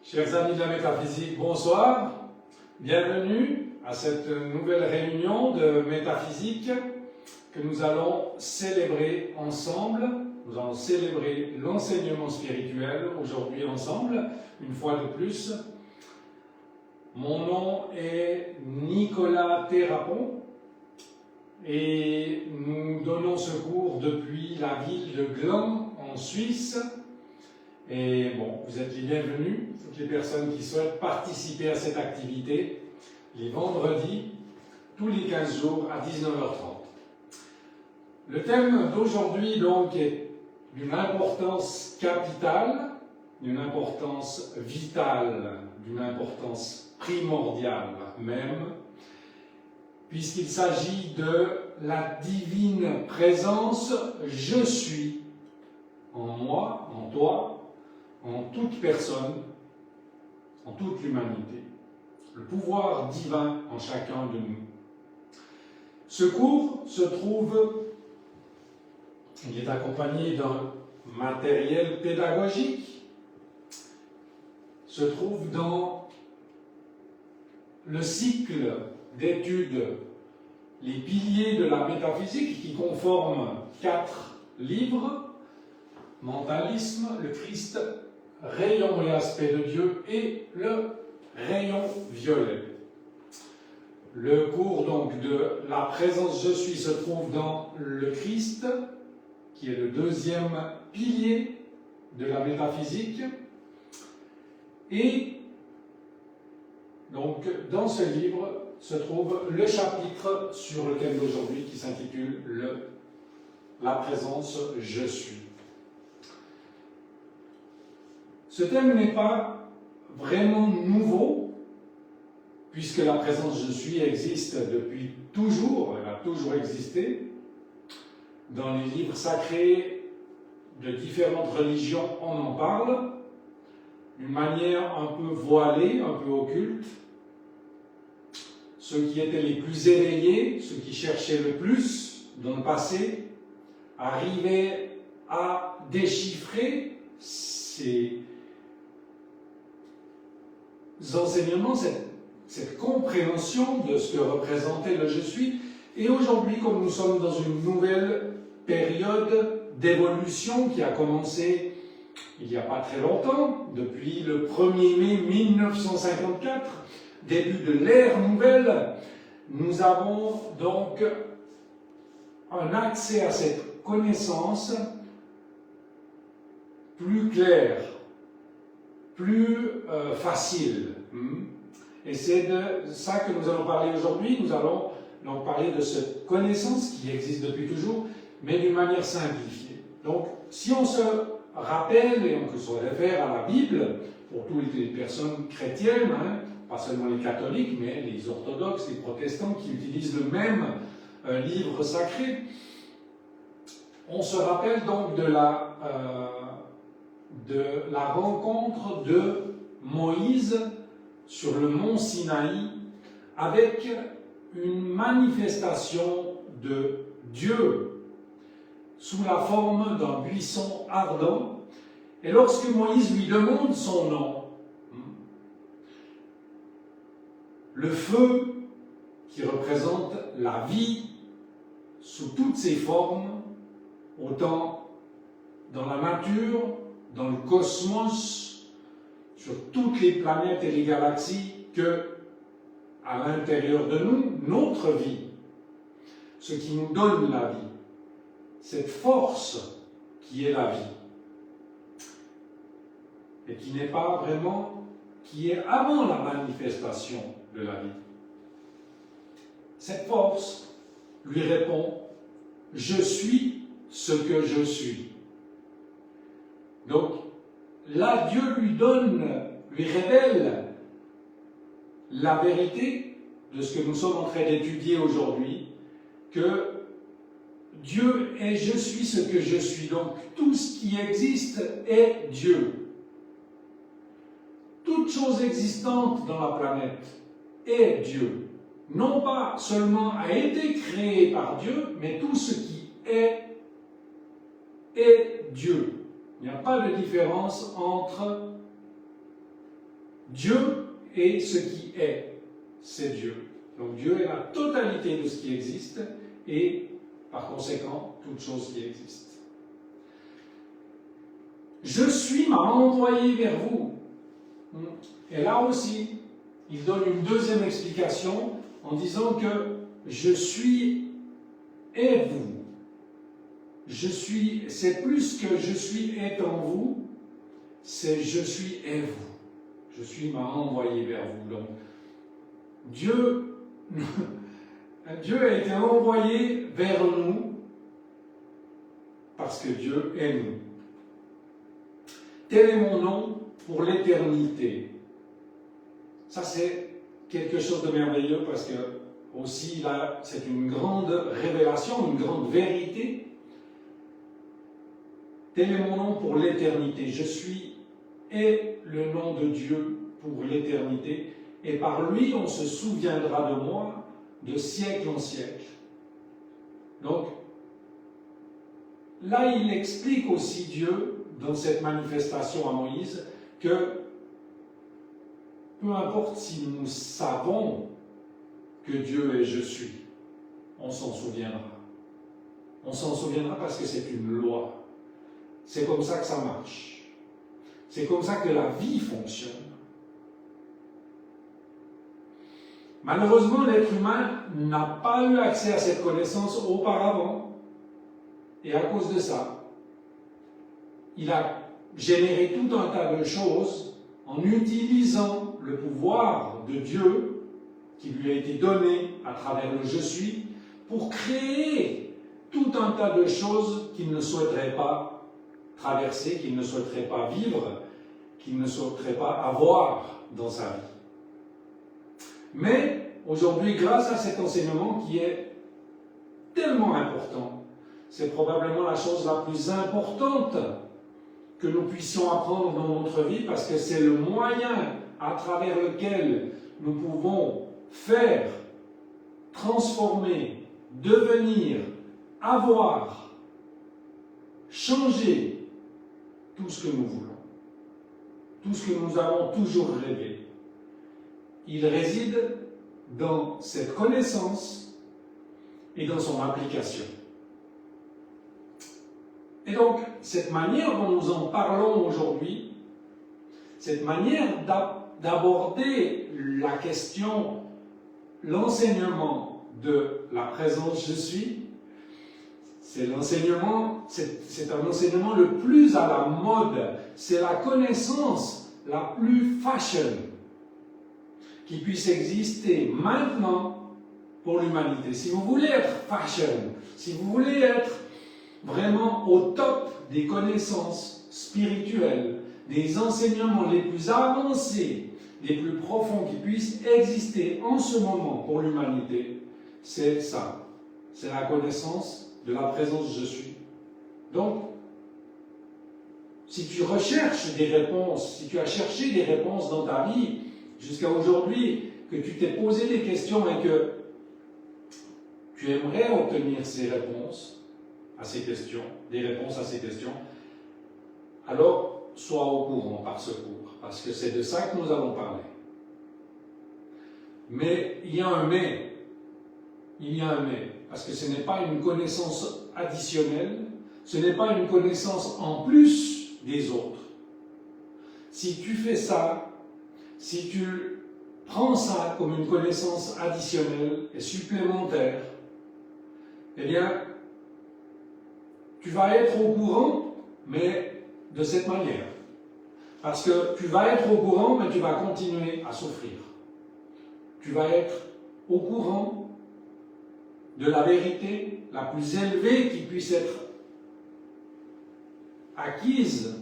Chers amis de la métaphysique, bonsoir. Bienvenue à cette nouvelle réunion de métaphysique que nous allons célébrer ensemble. Nous allons célébrer l'enseignement spirituel aujourd'hui ensemble, une fois de plus. Mon nom est Nicolas Thérapon et nous donnons ce cours depuis la ville de Gland en Suisse. Et bon, vous êtes les bienvenus, toutes les personnes qui souhaitent participer à cette activité, les vendredis, tous les 15 jours à 19h30. Le thème d'aujourd'hui donc est d'une importance capitale, d'une importance vitale, d'une importance primordiale même, puisqu'il s'agit de la divine présence « Je suis » en moi, en toi, en toute personne, en toute l'humanité. Le pouvoir divin en chacun de nous. Ce cours se trouve, il est accompagné d'un matériel pédagogique, se trouve dans le cycle d'études Les piliers de la métaphysique qui conforment 4 livres, Mentalisme, le Christ, Rayon et aspect de Dieu et le rayon violet. Le cours donc de la présence je suis se trouve dans le Christ, qui est le deuxième pilier de la métaphysique. Et donc dans ce livre se trouve le chapitre sur le thème d'aujourd'hui qui s'intitule La présence je suis. Ce thème n'est pas vraiment nouveau, puisque la présence je suis existe depuis toujours, elle a toujours existé. Dans les livres sacrés de différentes religions, on en parle, d'une manière un peu voilée, un peu occulte. Ceux qui étaient les plus éveillés, ceux qui cherchaient le plus dans le passé, arrivaient à déchiffrer ces enseignements, cette compréhension de ce que représentait le je suis. Et aujourd'hui, comme nous sommes dans une nouvelle période d'évolution qui a commencé il n'y a pas très longtemps, depuis le 1er mai 1954, début de l'ère nouvelle, nous avons donc un accès à cette connaissance plus claire, plus facile. Et c'est de ça que nous allons parler aujourd'hui. Nous allons donc parler de cette connaissance qui existe depuis toujours, mais d'une manière simplifiée. Donc, si on se rappelle et on se réfère à la Bible, pour toutes les personnes chrétiennes, pas seulement les catholiques, mais les orthodoxes, les protestants qui utilisent le même livre sacré, on se rappelle donc de la rencontre de Moïse sur le mont Sinaï avec une manifestation de Dieu sous la forme d'un buisson ardent. Et lorsque Moïse lui demande son nom, le feu qui représente la vie sous toutes ses formes, autant dans la nature, dans le cosmos, sur toutes les planètes et les galaxies, que à l'intérieur de nous, notre vie, ce qui nous donne la vie, cette force qui est la vie, et qui n'est pas vraiment, qui est avant la manifestation de la vie. Cette force lui répond « Je suis ce que je suis ». Donc, là, Dieu lui révèle la vérité de ce que nous sommes en train d'étudier aujourd'hui, que Dieu est « Je suis ce que je suis ». Donc, tout ce qui existe est Dieu. Toute chose existante dans la planète est Dieu. Non pas seulement a été créé par Dieu, mais tout ce qui est Dieu. Il n'y a pas de différence entre Dieu est ce qui est, c'est Dieu. Donc Dieu est la totalité de ce qui existe et par conséquent, toute chose qui existe. Je suis m'a envoyé vers vous. Et là aussi, il donne une deuxième explication en disant que je suis et vous. Je suis, c'est plus que je suis est en vous, c'est je suis et vous. Je suis m'a envoyé vers vous. Donc, Dieu a été envoyé vers nous parce que Dieu est nous. Tel est mon nom pour l'éternité. Ça, c'est quelque chose de merveilleux parce que, aussi, là, c'est une grande révélation, une grande vérité. Tel est mon nom pour l'éternité. Je suis et le nom de Dieu pour l'éternité. Et par lui, on se souviendra de moi de siècle en siècle. Donc, là, il explique aussi Dieu, dans cette manifestation à Moïse, que peu importe si nous savons que Dieu est je suis, on s'en souviendra. On s'en souviendra parce que c'est une loi. C'est comme ça que ça marche. C'est comme ça que la vie fonctionne. Malheureusement, l'être humain n'a pas eu accès à cette connaissance auparavant. Et à cause de ça, il a généré tout un tas de choses en utilisant le pouvoir de Dieu qui lui a été donné à travers le je suis pour créer tout un tas de choses qu'il ne souhaiterait pas traverser, qu'il ne souhaiterait pas vivre, qu'il ne souhaiterait pas avoir dans sa vie. Mais aujourd'hui, grâce à cet enseignement qui est tellement important, c'est probablement la chose la plus importante que nous puissions apprendre dans notre vie parce que c'est le moyen à travers lequel nous pouvons faire, transformer, devenir, avoir, changer tout ce que nous voulons, tout ce que nous avons toujours rêvé. Il réside dans cette connaissance et dans son application. Et donc, cette manière dont nous en parlons aujourd'hui, cette manière d'aborder la question, l'enseignement de la présence je suis, c'est un enseignement le plus à la mode, c'est la connaissance la plus fashion qui puisse exister maintenant pour l'humanité. Si vous voulez être fashion, si vous voulez être vraiment au top des connaissances spirituelles, des enseignements les plus avancés, les plus profonds qui puissent exister en ce moment pour l'humanité, c'est ça. C'est la connaissance de la présence je suis. Donc, si tu recherches des réponses, si tu as cherché des réponses dans ta vie jusqu'à aujourd'hui, que tu t'es posé des questions et que tu aimerais obtenir ces réponses, à ces questions, des réponses à ces questions, alors sois au courant par secours, parce que c'est de ça que nous allons parler. Mais il y a un mais, parce que ce n'est pas une connaissance additionnelle, ce n'est pas une connaissance en plus des autres. Si tu fais ça, si tu prends ça comme une connaissance additionnelle et supplémentaire, eh bien, tu vas être au courant, mais de cette manière. Parce que tu vas être au courant, mais tu vas continuer à souffrir. Tu vas être au courant de la vérité la plus élevée qui puisse être acquise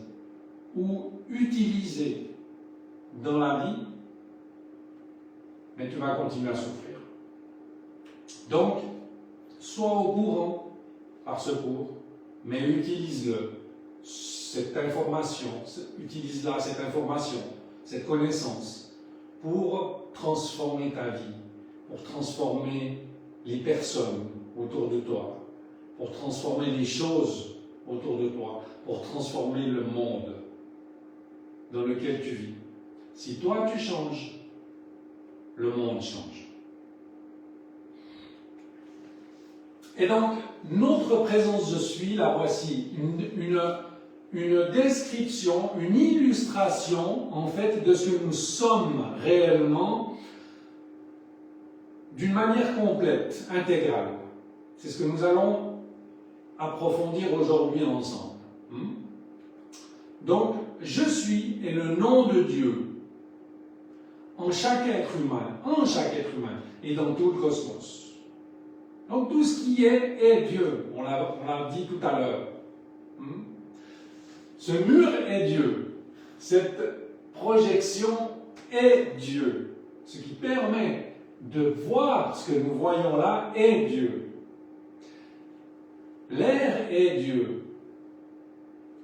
ou utilisée dans la vie, mais tu vas continuer à souffrir. Donc, sois au courant par secours, mais utilise-le, cette information, cette connaissance, pour transformer ta vie, pour transformer les personnes autour de toi, pour transformer les choses autour de toi, pour transformer le monde dans lequel tu vis. Si toi tu changes, le monde change. Et donc, notre présence je suis, la voici, une description, une illustration en fait de ce que nous sommes réellement d'une manière complète, intégrale. C'est ce que nous allons approfondir aujourd'hui ensemble. Donc, je suis est le nom de Dieu en chaque être humain et dans tout le cosmos. Donc, tout ce qui est Dieu. On l'a dit tout à l'heure. Ce mur est Dieu. Cette projection est Dieu. Ce qui permet de voir ce que nous voyons là est Dieu. L'air est Dieu.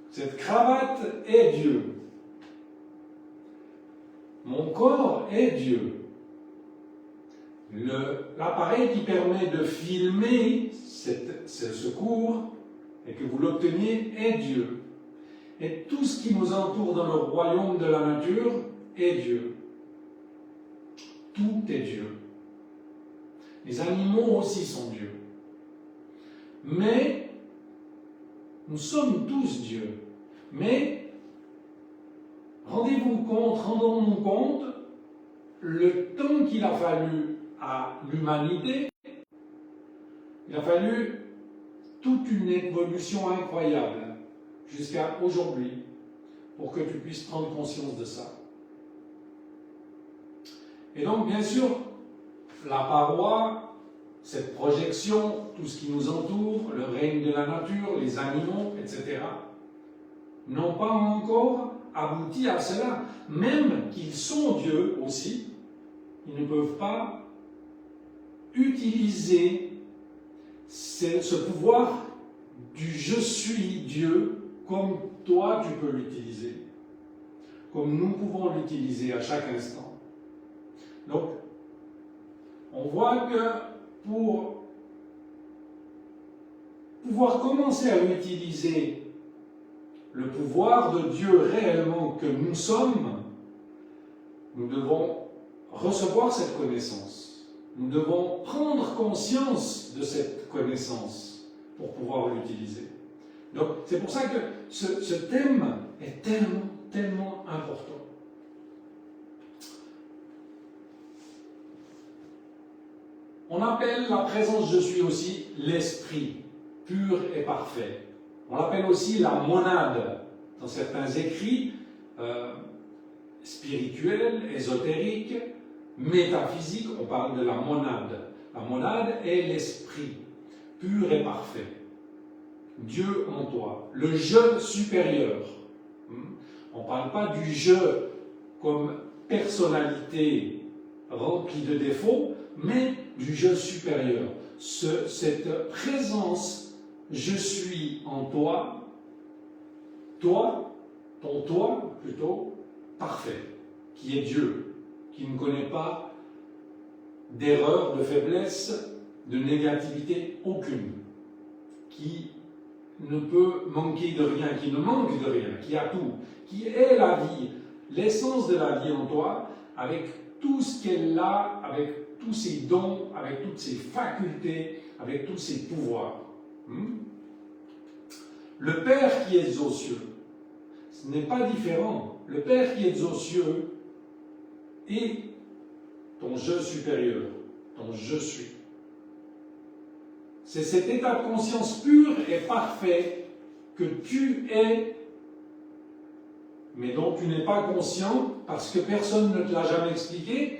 Cette cravate est Dieu. Mon corps est Dieu. L'appareil qui permet de filmer ce cours et que vous l'obteniez est Dieu. Et tout ce qui nous entoure dans le royaume de la nature est Dieu. Tout est Dieu. Les animaux aussi sont Dieu. Mais nous sommes tous Dieu. Mais rendons-nous compte, le temps qu'il a fallu à l'humanité, il a fallu toute une évolution incroyable jusqu'à aujourd'hui pour que tu puisses prendre conscience de ça. Et donc, bien sûr, la paroi, cette projection, tout ce qui nous entoure, le règne de la nature, les animaux, etc., n'ont pas encore abouti à cela. Même qu'ils sont Dieu aussi, ils ne peuvent pas utiliser ce pouvoir du « je suis Dieu » comme toi tu peux l'utiliser, comme nous pouvons l'utiliser à chaque instant. Donc, on voit que pour pouvoir commencer à utiliser le pouvoir de Dieu réellement que nous sommes, nous devons recevoir cette connaissance. Nous devons prendre conscience de cette connaissance pour pouvoir l'utiliser. Donc, c'est pour ça que ce thème est tellement important. On appelle la présence je suis aussi l'esprit, pur et parfait. On l'appelle aussi la monade, dans certains écrits spirituels, ésotériques, métaphysiques, on parle de la monade. La monade est l'esprit, pur et parfait. Dieu en toi, le je supérieur. On ne parle pas du je comme personnalité remplie de défauts, mais du je supérieur. Cette présence, je suis en toi, ton toi plutôt, parfait, qui est Dieu, qui ne connaît pas d'erreur, de faiblesse, de négativité aucune, qui ne peut manquer de rien, qui ne manque de rien, qui a tout, qui est la vie, l'essence de la vie en toi, avec tout ce qu'elle a, avec tous ses dons, avec toutes ses facultés, avec tous ses pouvoirs. Le Père qui est aux cieux, ce n'est pas différent. Le Père qui est aux cieux est ton je supérieur, ton je suis. C'est cet état de conscience pur et parfait que tu es, mais dont tu n'es pas conscient parce que personne ne te l'a jamais expliqué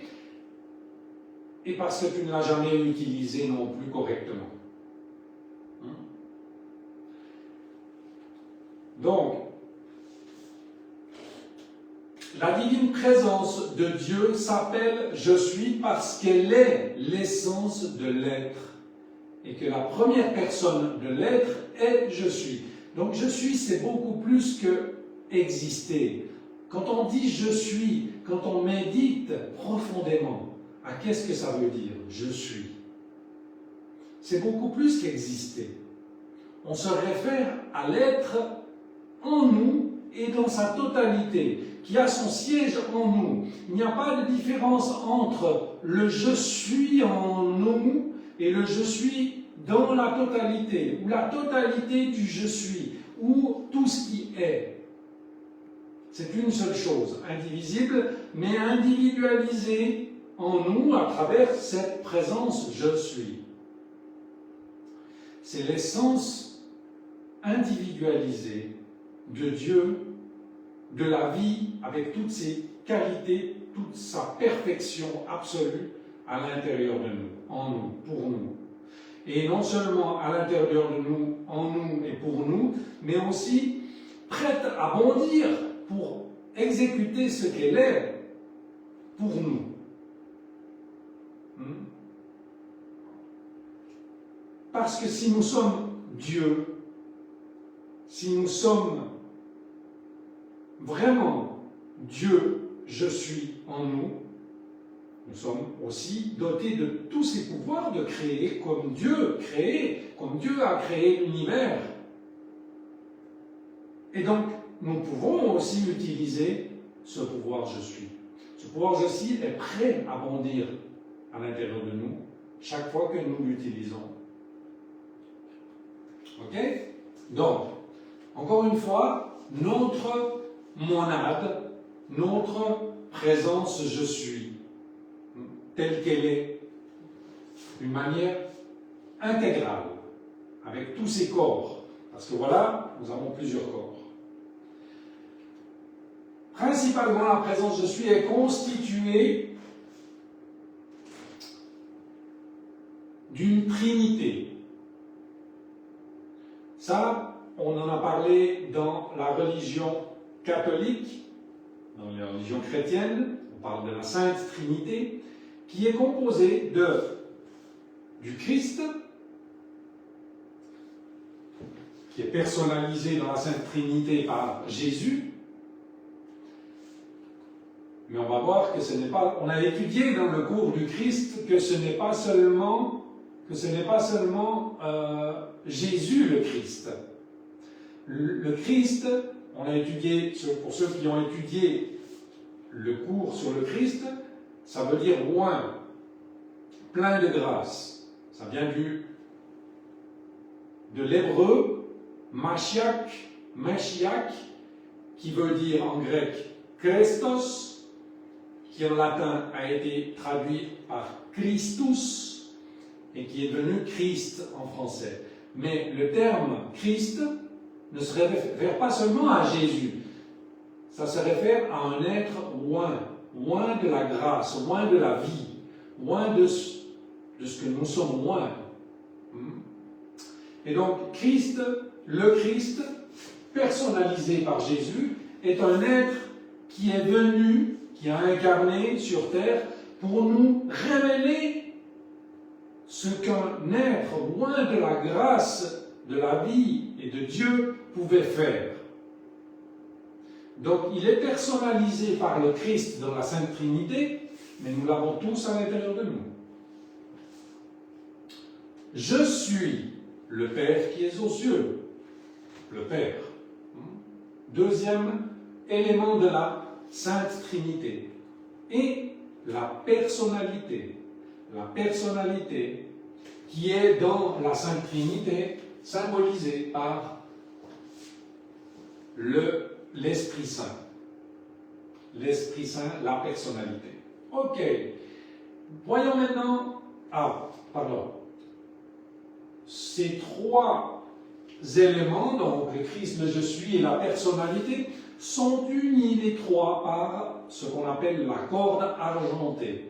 et parce que tu ne l'as jamais utilisé non plus correctement. Donc, la divine présence de Dieu s'appelle « Je suis » parce qu'elle est l'essence de l'être. Et que la première personne de l'être est « Je suis ». Donc « Je suis », c'est beaucoup plus que exister. Quand on dit « Je suis », quand on médite profondément, qu'est-ce que ça veut dire « Je suis ». C'est beaucoup plus qu'exister. On se réfère à l'être en nous et dans sa totalité. qui a son siège en nous. Il n'y a pas de différence entre le je suis en nous et le je suis dans la totalité, ou la totalité du je suis, ou tout ce qui est. C'est une seule chose, indivisible, mais individualisée en nous à travers cette présence je suis. C'est l'essence individualisée de Dieu, de la vie, avec toutes ses qualités, toute sa perfection absolue à l'intérieur de nous, en nous, pour nous. Et non seulement à l'intérieur de nous, en nous et pour nous, mais aussi prête à bondir pour exécuter ce qu'elle est pour nous. Parce que si nous sommes Dieu, si nous sommes vraiment Dieu, je suis en nous, nous sommes aussi dotés de tous ces pouvoirs de créer comme Dieu a créé l'univers. Et donc, nous pouvons aussi utiliser ce pouvoir je suis. Ce pouvoir je suis est prêt à bondir à l'intérieur de nous chaque fois que nous l'utilisons. Ok? Donc, encore une fois, notre monade, notre présence je suis, telle qu'elle est, d'une manière intégrale, avec tous ses corps. Parce que voilà, nous avons plusieurs corps. Principalement, la présence je suis est constituée d'une trinité. Ça, on en a parlé dans la religion catholique, dans les religions chrétiennes, on parle de la Sainte Trinité, qui est composée du Christ, qui est personnalisé dans la Sainte Trinité par Jésus. Mais on va voir que ce n'est pas... On a étudié dans le cours du Christ que ce n'est pas seulement Jésus le Christ. Le Christ, on a étudié, pour ceux qui ont étudié le cours sur le Christ, ça veut dire loin, plein de grâce. Ça vient de l'hébreu, Mashiach, qui veut dire en grec Christos, qui en latin a été traduit par Christus, et qui est devenu Christ en français. Mais le terme Christ ne se réfère pas seulement à Jésus, ça se réfère à un être loin de la grâce, loin de la vie, loin de ce que nous sommes loin. Et donc Christ, le Christ, personnalisé par Jésus, est un être qui est venu, qui a incarné sur terre pour nous révéler ce qu'un être loin de la grâce, de la vie et de Dieu pouvait faire. Donc il est personnalisé par le Christ dans la Sainte Trinité, mais nous l'avons tous à l'intérieur de nous. Je suis le Père qui est aux cieux. Le Père. Deuxième élément de la Sainte Trinité. Et la personnalité. La personnalité qui est dans la Sainte Trinité symbolisée par l'Esprit Saint. L'Esprit Saint, la personnalité. Ok. Voyons maintenant... Ces trois éléments, donc le Christ, le je suis et la personnalité, sont unis les trois par ce qu'on appelle la corde argentée.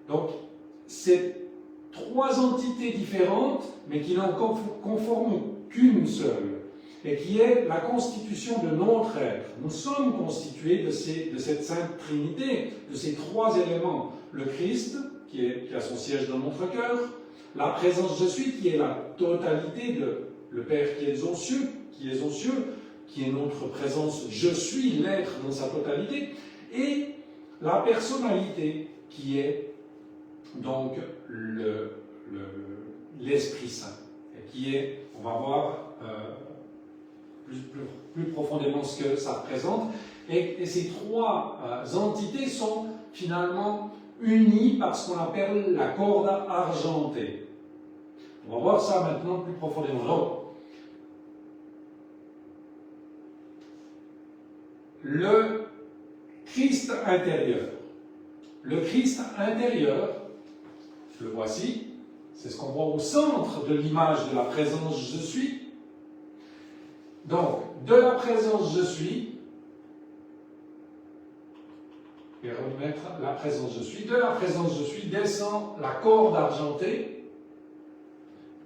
Donc, c'est trois entités différentes, mais qui n'en conforment qu'une seule, et qui est la constitution de notre être. Nous sommes constitués de cette Sainte Trinité, de ces trois éléments. Le Christ, qui a son siège dans notre cœur, la présence je suis, qui est la totalité de le Père qui est aux cieux, qui est notre présence je suis, l'être dans sa totalité, et la personnalité, qui est donc l'Esprit Saint, et qui est, on va voir plus profondément ce que ça représente. Et ces trois entités sont finalement unies par ce qu'on appelle la corde argentée. On va voir ça maintenant plus profondément. Donc, le Christ intérieur. Le Christ intérieur, le voici, c'est ce qu'on voit au centre de l'image de la présence je suis. Donc, de la présence je suis, je vais remettre la présence je suis, de la présence je suis descend la corde argentée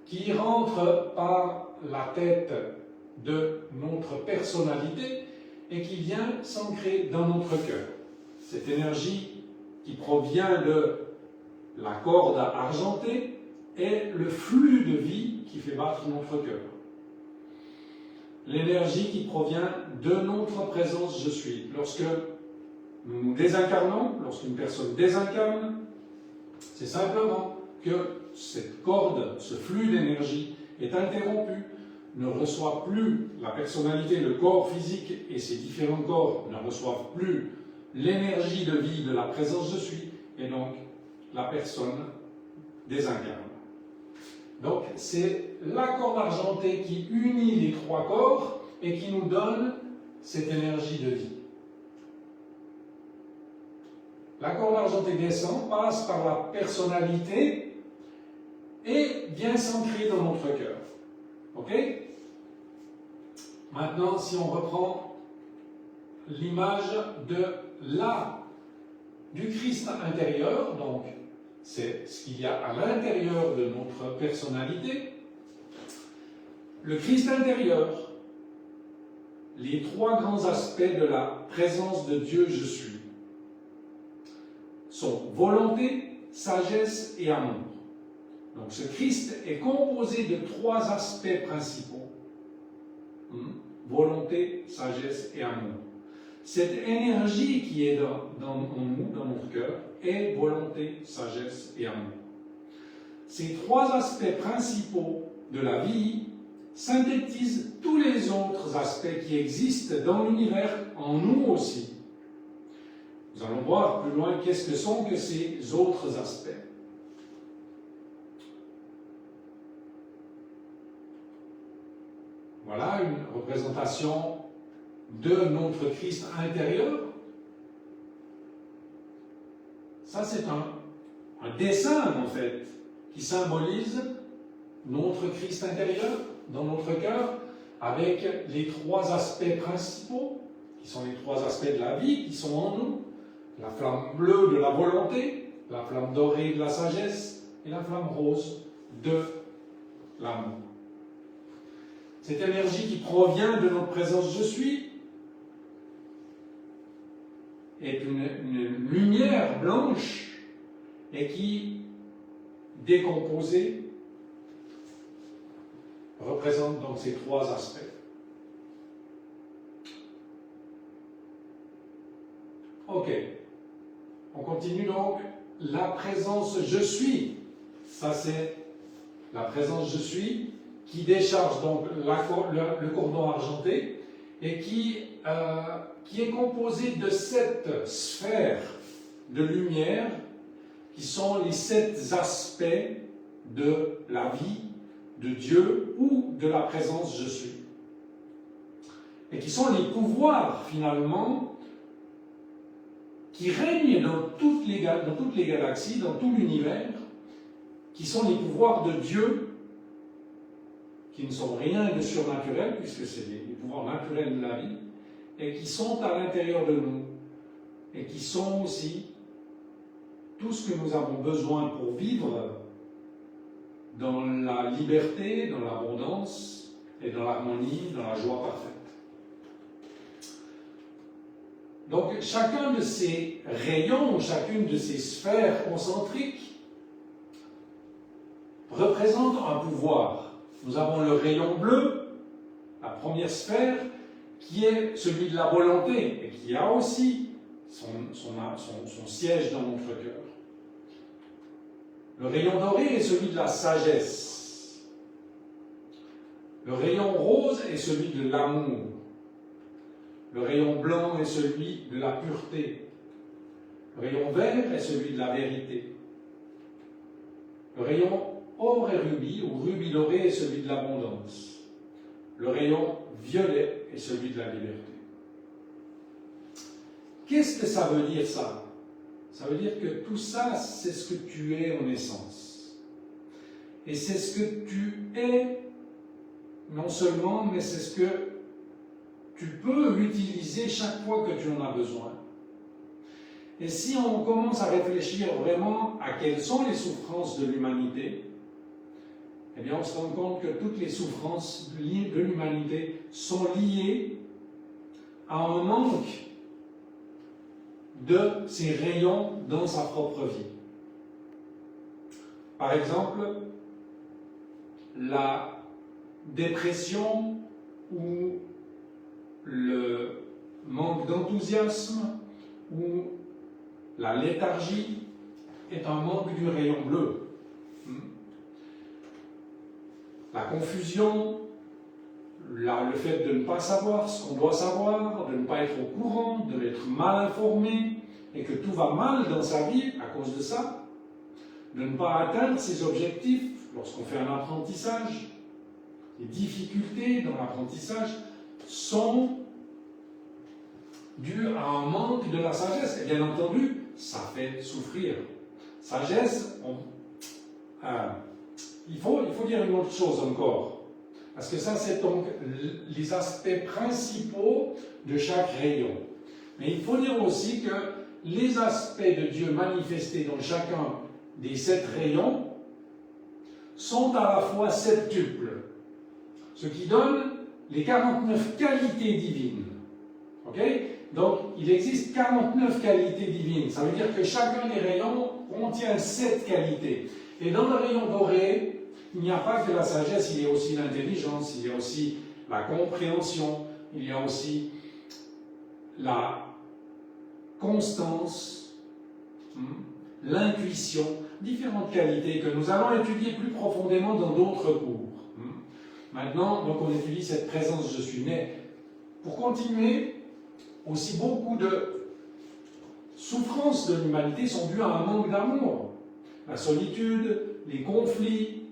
qui rentre par la tête de notre personnalité et qui vient s'ancrer dans notre cœur. Cette énergie qui provient de la corde argentée est le flux de vie qui fait battre notre cœur. L'énergie qui provient de notre présence je suis. Lorsque nous nous désincarnons, lorsqu'une personne désincarne, c'est simplement que cette corde, ce flux d'énergie est interrompu, ne reçoit plus la personnalité, le corps physique et ses différents corps ne reçoivent plus l'énergie de vie de la présence je suis, et donc la personne désincarne. Donc c'est la corde argentée qui unit les trois corps et qui nous donne cette énergie de vie. La corde argentée descend, passe par la personnalité et vient s'ancrer dans notre cœur. Ok? Maintenant, si on reprend l'image du Christ intérieur, donc c'est ce qu'il y a à l'intérieur de notre personnalité, le Christ intérieur, les trois grands aspects de la présence de Dieu je suis, sont volonté, sagesse et amour. Donc ce Christ est composé de trois aspects principaux. Volonté, sagesse et amour. Cette énergie qui est dans nous, dans notre cœur, est volonté, sagesse et amour. Ces trois aspects principaux de la vie synthétisent tous les autres aspects qui existent dans l'univers, en nous aussi. Nous allons voir plus loin qu'est-ce que sont que ces autres aspects. Voilà une représentation de notre Christ intérieur. Ça, c'est un dessin, en fait, qui symbolise notre Christ intérieur dans notre cœur, avec les trois aspects principaux, qui sont les trois aspects de la vie, qui sont en nous. La flamme bleue de la volonté, la flamme dorée de la sagesse et la flamme rose de l'amour. Cette énergie qui provient de notre présence je suis est une lumière blanche et qui, décomposée, représente donc ces trois aspects. Ok. On continue donc. La présence je suis. Ça c'est la présence je suis qui décharge donc le cordon argenté et qui est composé de 7 sphères de lumière qui sont les 7 aspects de la vie de Dieu ou de la présence je suis. Et qui sont les pouvoirs finalement qui règnent dans toutes les galaxies, dans tout l'univers, qui sont les pouvoirs de Dieu, qui ne sont rien de surnaturel, puisque c'est les pouvoirs naturels de la vie, et qui sont à l'intérieur de nous, et qui sont aussi tout ce que nous avons besoin pour vivre dans la liberté, dans l'abondance, et dans l'harmonie, dans la joie parfaite. Donc, chacun de ces rayons, chacune de ces sphères concentriques représente un pouvoir. Nous avons le rayon bleu, la première sphère, qui est celui de la volonté, et qui a aussi son siège dans notre cœur. Le rayon doré est celui de la sagesse. Le rayon rose est celui de l'amour. Le rayon blanc est celui de la pureté. Le rayon vert est celui de la vérité. Le rayon or et rubis, ou rubis doré, est celui de l'abondance. Le rayon violet est celui de la liberté. Qu'est-ce que ça veut dire, ça? Ça veut dire que tout ça, c'est ce que tu es en essence. Et c'est ce que tu es, non seulement, mais c'est ce que tu peux utiliser chaque fois que tu en as besoin. Et si on commence à réfléchir vraiment à quelles sont les souffrances de l'humanité, eh bien on se rend compte que toutes les souffrances de l'humanité sont liées à un manque de ces rayons dans sa propre vie. Par exemple, la dépression ou le manque d'enthousiasme ou la léthargie est un manque du rayon bleu. La confusion, le fait de ne pas savoir ce qu'on doit savoir, de ne pas être au courant, d'être mal informé, et que tout va mal dans sa vie à cause de ça, de ne pas atteindre ses objectifs lorsqu'on fait un apprentissage, les difficultés dans l'apprentissage sont dues à un manque de la sagesse. Et bien entendu, ça fait souffrir. Sagesse, il faut dire une autre chose encore. Parce que ça, c'est donc les aspects principaux de chaque rayon. Mais il faut dire aussi que les aspects de Dieu manifestés dans chacun des 7 rayons sont à la fois septuples, ce qui donne les 49 qualités divines. Ok? Donc, il existe 49 qualités divines. Ça veut dire que chacun des rayons contient 7 qualités. Et dans le rayon doré, il n'y a pas que la sagesse, il y a aussi l'intelligence, il y a aussi la compréhension, il y a aussi la constance, l'intuition, différentes qualités que nous allons étudier plus profondément dans d'autres cours. Maintenant, donc on étudie cette présence je suis né. Pour continuer, aussi beaucoup de souffrances de l'humanité sont dues à un manque d'amour. La solitude, les conflits,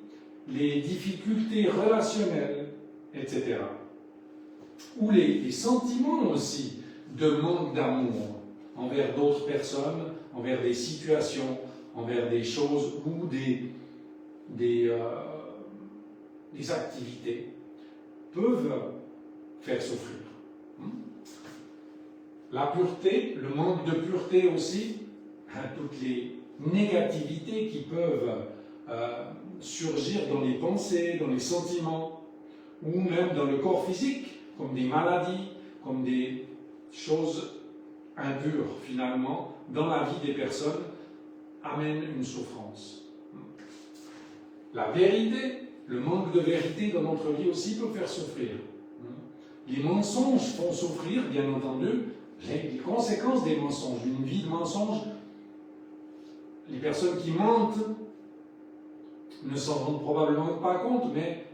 les difficultés relationnelles, etc. Ou les sentiments aussi de manque d'amour envers d'autres personnes, envers des situations, envers des choses ou des activités peuvent faire souffrir. La pureté, le manque de pureté aussi, toutes les négativités qui peuvent surgir dans les pensées, dans les sentiments, ou même dans le corps physique, comme des maladies, comme des choses impures finalement, dans la vie des personnes, amènent une souffrance. La vérité, le manque de vérité dans notre vie aussi peut faire souffrir. Les mensonges font souffrir, bien entendu, les conséquences des mensonges. Une vie de mensonge, les personnes qui mentent ne s'en rendent probablement pas compte, mais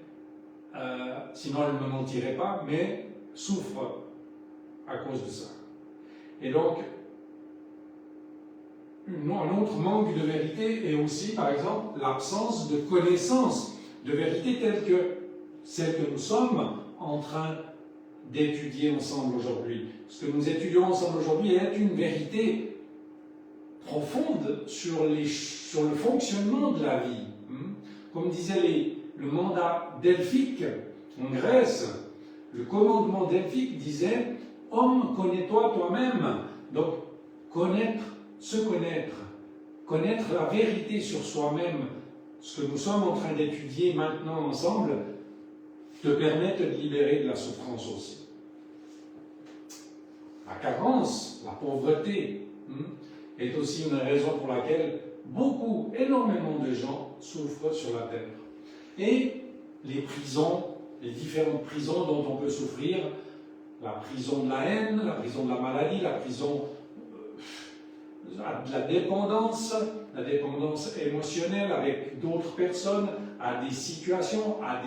sinon elles ne mentiraient pas, mais souffrent à cause de ça. Et donc, un autre manque de vérité est aussi, par exemple, l'absence de connaissance de vérité telle que celle que nous sommes en train d'étudier ensemble aujourd'hui. Ce que nous étudions ensemble aujourd'hui est une vérité profonde sur le fonctionnement de la vie. Comme disait le mandat delphique en Grèce, le commandement delphique disait « Homme, connais-toi toi-même ». Donc, se connaître la vérité sur soi-même, ce que nous sommes en train d'étudier maintenant ensemble, te permet de te libérer de la souffrance aussi. La carence, la pauvreté, est aussi une raison pour laquelle énormément de gens souffrent sur la terre. Et les prisons, les différentes prisons dont on peut souffrir, la prison de la haine, la prison de la maladie, la prison de la dépendance émotionnelle avec d'autres personnes, à des situations, à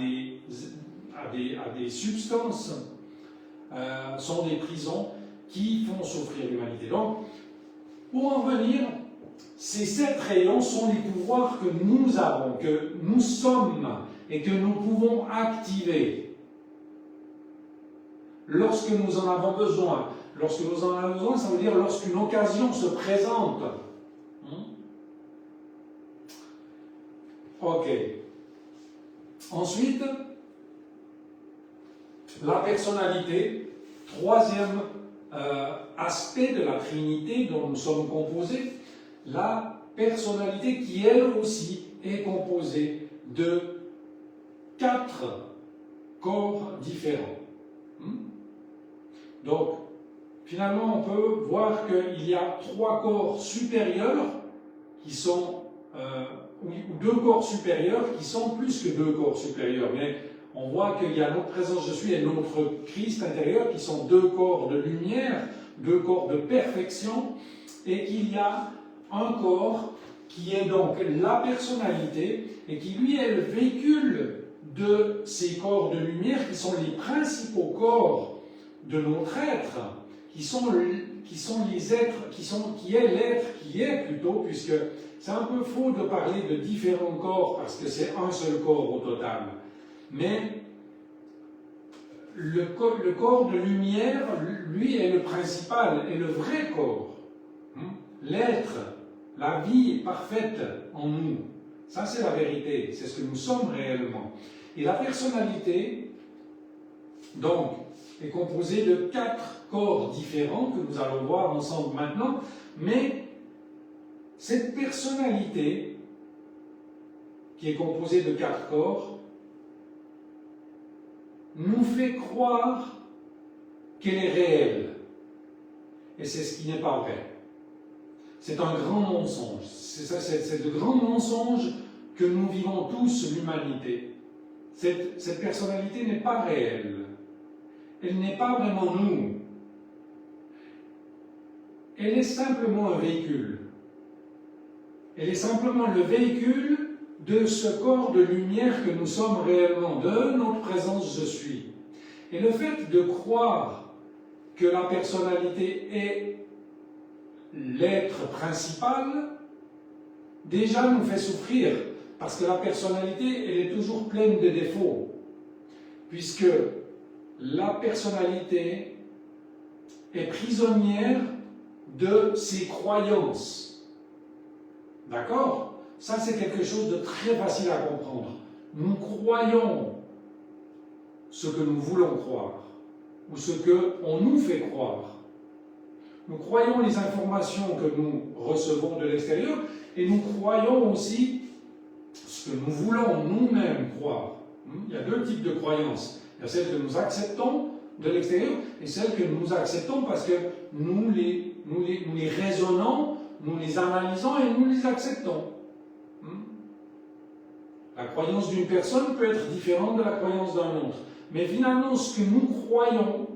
à des substances, sont des prisons qui font souffrir l'humanité. Donc, pour en venir, ces 7 rayons sont les pouvoirs que nous avons, que nous sommes et que nous pouvons activer lorsque nous en avons besoin. Lorsque nous en avons besoin, ça veut dire lorsqu'une occasion se présente. Ok. Ensuite, la personnalité, troisième aspect de la Trinité dont nous sommes composés, la personnalité qui elle aussi est composée de 4 corps différents. Donc, finalement, on peut voir qu'il y a 3 corps supérieurs qui sont, ou 2 corps supérieurs qui sont plus que 2 corps supérieurs. Mais on voit qu'il y a notre présence je suis et notre Christ intérieur qui sont 2 corps de lumière, 2 corps de perfection, et qu'il y a un corps qui est donc la personnalité et qui lui est le véhicule de ces corps de lumière qui sont les principaux corps de notre être, qui est l'être qui est plutôt, puisque c'est un peu faux de parler de différents corps parce que c'est un seul corps au total. Mais le corps de lumière, lui, est le principal, est le vrai corps. L'être, la vie parfaite en nous. Ça, c'est la vérité, c'est ce que nous sommes réellement. Et la personnalité, donc, est composée de 4 corps différents que nous allons voir ensemble maintenant, mais cette personnalité, qui est composée de 4 corps, nous fait croire qu'elle est réelle. Et c'est ce qui n'est pas vrai. C'est un grand mensonge. C'est de grands mensonges que nous vivons tous, l'humanité. Cette personnalité n'est pas réelle. Elle n'est pas vraiment nous. Elle est simplement un véhicule. Elle est simplement le véhicule de ce corps de lumière que nous sommes réellement, de notre présence je suis. Et le fait de croire que la personnalité est l'être principal, déjà nous fait souffrir, parce que la personnalité, elle est toujours pleine de défauts, puisque la personnalité est prisonnière de ses croyances. D'accord? Ça, c'est quelque chose de très facile à comprendre. Nous croyons ce que nous voulons croire, ou ce qu'on nous fait croire. Nous croyons les informations que nous recevons de l'extérieur, et nous croyons aussi ce que nous voulons nous-mêmes croire. Il y a 2 types de croyances. Il y a celles que nous acceptons de l'extérieur, et celles que nous acceptons parce que nous les raisonnons, nous les analysons et nous les acceptons. La croyance d'une personne peut être différente de la croyance d'un autre. Mais finalement, ce que nous croyons,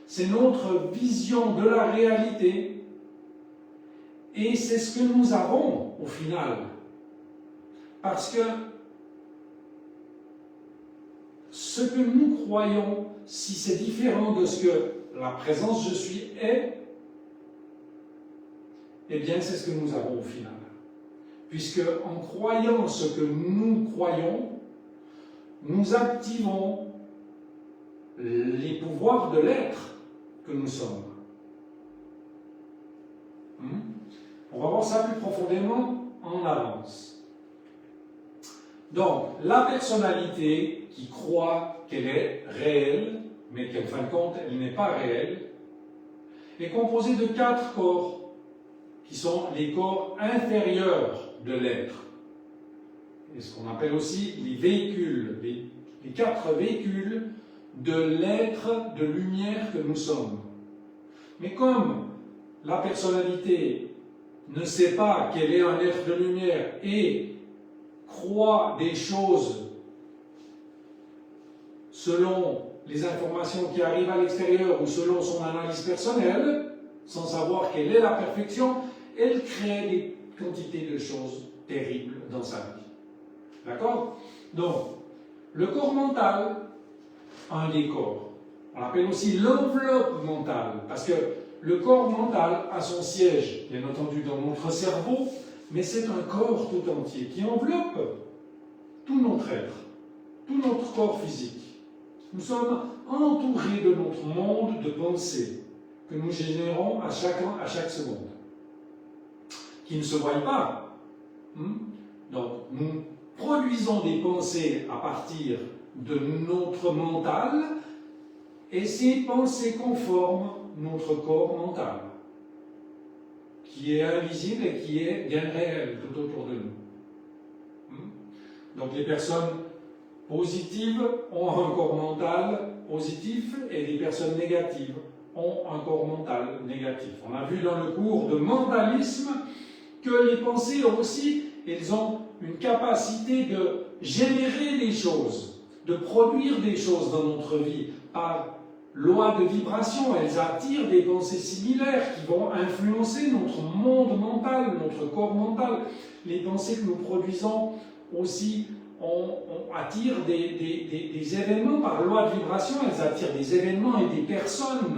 c'est notre vision de la réalité. Et c'est ce que nous avons au final. Parce que ce que nous croyons, si c'est différent de ce que la présence je suis est, eh bien c'est ce que nous avons au final. Puisque en croyant ce que nous croyons, nous activons les pouvoirs de l'être que nous sommes. On va voir ça plus profondément en avance. Donc, la personnalité qui croit qu'elle est réelle, mais qu'en fin de compte, elle n'est pas réelle, est composée de 4 corps, qui sont les corps inférieurs de l'être. Et ce qu'on appelle aussi les véhicules, les 4 véhicules de l'être de lumière que nous sommes. Mais comme la personnalité ne sait pas qu'elle est un être de lumière et croit des choses selon les informations qui arrivent à l'extérieur ou selon son analyse personnelle, sans savoir quelle est la perfection, elle crée des quantités de choses terribles dans sa vie. D'accord? Donc, le corps mental un des corps. On l'appelle aussi l'enveloppe mentale, parce que le corps mental a son siège, bien entendu, dans notre cerveau, mais c'est un corps tout entier qui enveloppe tout notre être, tout notre corps physique. Nous sommes entourés de notre monde de pensées que nous générons à chaque seconde, qui ne se voient pas. Donc, nous produisons des pensées à partir de notre mental, et ces pensées conforment notre corps mental, qui est invisible et qui est bien réel tout autour de nous. Donc les personnes positives ont un corps mental positif et les personnes négatives ont un corps mental négatif. On a vu dans le cours de mentalisme que les pensées aussi, elles ont une capacité de générer des choses, de produire des choses dans notre vie par loi de vibration. Elles attirent des pensées similaires qui vont influencer notre monde mental, notre corps mental. Les pensées que nous produisons aussi attirent des événements par loi de vibration. Elles attirent des événements et des personnes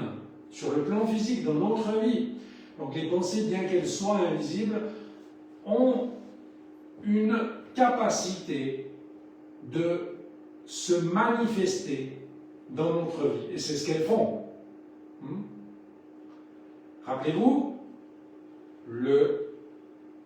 sur le plan physique dans notre vie. Donc les pensées, bien qu'elles soient invisibles, ont une capacité de se manifester dans notre vie. Et c'est ce qu'elles font. Rappelez-vous,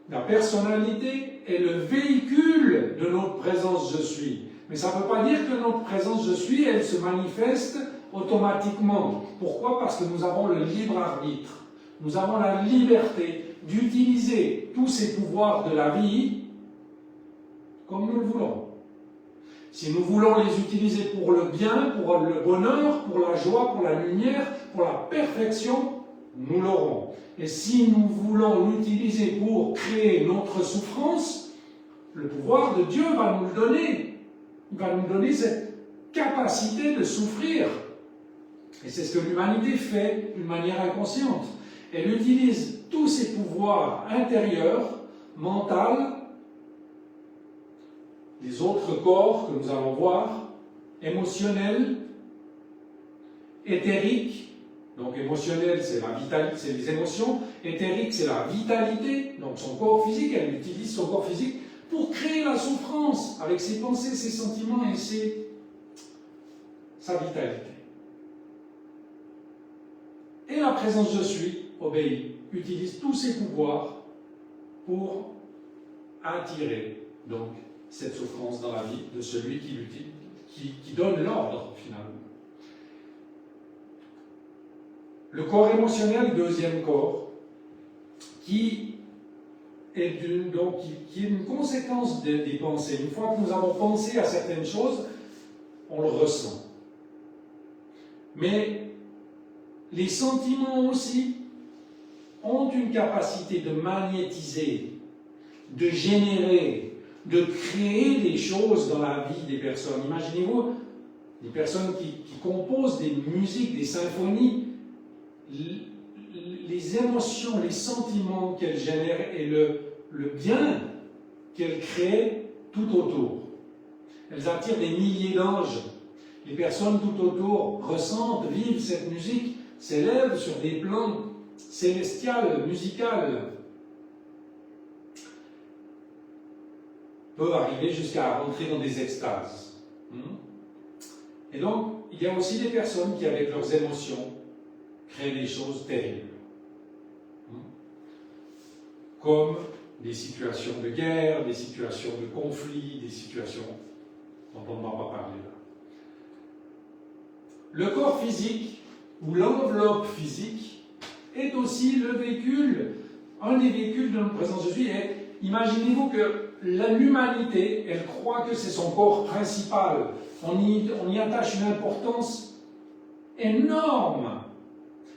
la personnalité est le véhicule de notre présence je suis. Mais ça ne veut pas dire que notre présence je suis, elle se manifeste automatiquement. Pourquoi? Parce que nous avons le libre arbitre. Nous avons la liberté d'utiliser tous ces pouvoirs de la vie comme nous le voulons. Si nous voulons les utiliser pour le bien, pour le bonheur, pour la joie, pour la lumière, pour la perfection, nous l'aurons. Et si nous voulons l'utiliser pour créer notre souffrance, le pouvoir de Dieu va nous le donner. Il va nous donner cette capacité de souffrir. Et c'est ce que l'humanité fait d'une manière inconsciente. Elle utilise tous ses pouvoirs intérieurs, mentaux, les autres corps que nous allons voir, émotionnels, éthériques. Donc émotionnel, c'est la vitalité, c'est les émotions. Éthérique, c'est la vitalité. Donc son corps physique, elle utilise son corps physique pour créer la souffrance avec ses pensées, ses sentiments et sa vitalité. Et la présence je suis, obéit, utilise tous ses pouvoirs pour attirer donc cette souffrance dans la vie de celui qui donne l'ordre finalement. Le corps émotionnel, deuxième corps, qui est une conséquence des pensées. Une fois que nous avons pensé à certaines choses, on le ressent. Mais les sentiments aussi ont une capacité de magnétiser, de générer, de créer des choses dans la vie des personnes. Imaginez-vous, des personnes qui composent des musiques, des symphonies, les émotions, les sentiments qu'elles génèrent et le bien qu'elles créent tout autour. Elles attirent des milliers d'anges. Les personnes tout autour ressentent, vivent cette musique, s'élèvent sur des plans célestials, musicaux, peuvent arriver jusqu'à rentrer dans des extases. Et donc, il y a aussi des personnes qui, avec leurs émotions, créent des choses terribles. Comme des situations de guerre, des situations de conflit, des situations dont on ne va pas parler là. Le corps physique, ou l'enveloppe physique, est aussi le véhicule, un des véhicules de notre présence de vie. Et imaginez-vous que l'humanité, elle croit que c'est son corps principal. On y attache une importance énorme.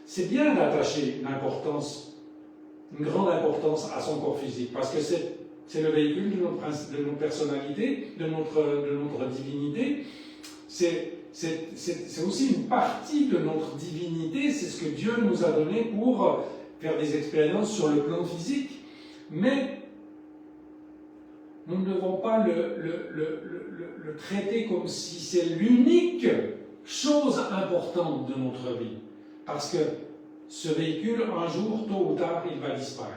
C'est bien d'attacher une grande importance à son corps physique, parce que c'est le véhicule de notre personnalité, de notre divinité. C'est aussi une partie de notre divinité, c'est ce que Dieu nous a donné pour faire des expériences sur le plan physique. Mais nous ne devons pas le traiter comme si c'est l'unique chose importante de notre vie. Parce que ce véhicule, un jour, tôt ou tard, il va disparaître.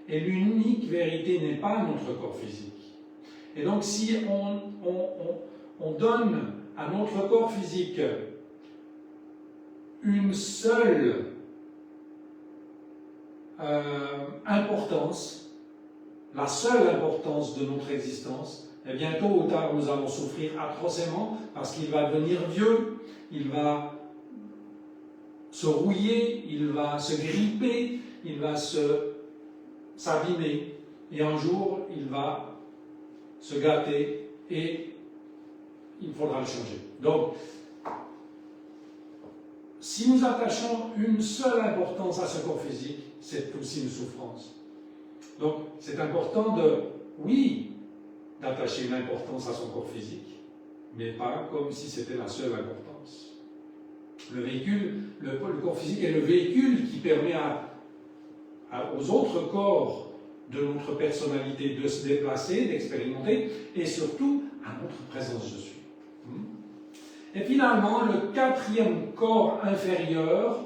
Et l'unique vérité n'est pas notre corps physique. Et donc, si on donne à notre corps physique une seule importance, la seule importance de notre existence, et bien tôt ou tard nous allons souffrir atrocement parce qu'il va devenir vieux, il va se rouiller, il va se gripper, il va s'abîmer et un jour il va se gâter et il faudra le changer. Donc, si nous attachons une seule importance à ce corps physique, c'est aussi une souffrance. Donc, c'est important oui, d'attacher une importance à son corps physique, mais pas comme si c'était la seule importance. Le véhicule, le corps physique est le véhicule qui permet aux autres corps de notre personnalité de se déplacer, d'expérimenter, et surtout à notre présence je suis. Et finalement, le quatrième corps inférieur,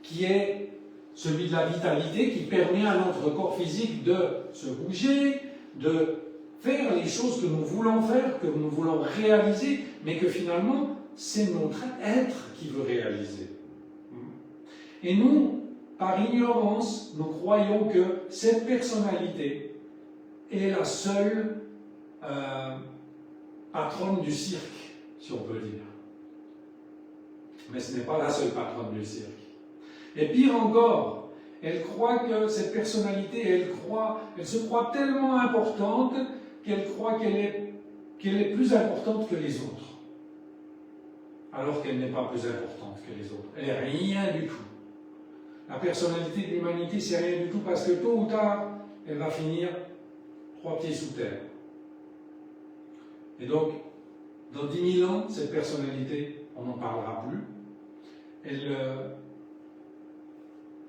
qui est celui de la vitalité, qui permet à notre corps physique de se bouger, de faire les choses que nous voulons faire, que nous voulons réaliser, mais que finalement, c'est notre être qui veut réaliser. Et nous, par ignorance, nous croyons que cette personnalité est la seule patronne du cirque, si on peut dire. Mais ce n'est pas la seule patronne du cirque. Et pire encore, elle croit que cette personnalité, elle se croit tellement importante qu'elle croit qu'elle est plus importante que les autres. Alors qu'elle n'est pas plus importante que les autres. Elle n'est rien du tout. La personnalité de l'humanité, c'est rien du tout parce que tôt ou tard, elle va finir 3 pieds sous terre. Et donc, dans 10 000 ans, cette personnalité, on n'en parlera plus.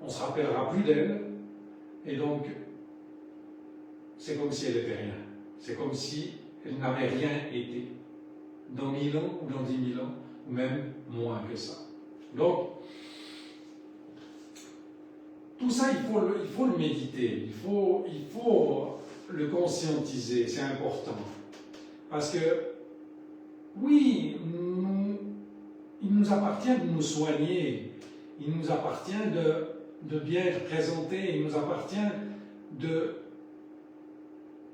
On ne se rappellera plus d'elle. Et donc, c'est comme si elle n'était rien. C'est comme si elle n'avait rien été. Dans 1000 ans ou dans 10 000 ans, ou même moins que ça. Donc, tout ça, il faut le méditer, il faut le conscientiser, c'est important. Parce que, oui, il nous appartient de nous soigner, il nous appartient de bien être présenté, il nous appartient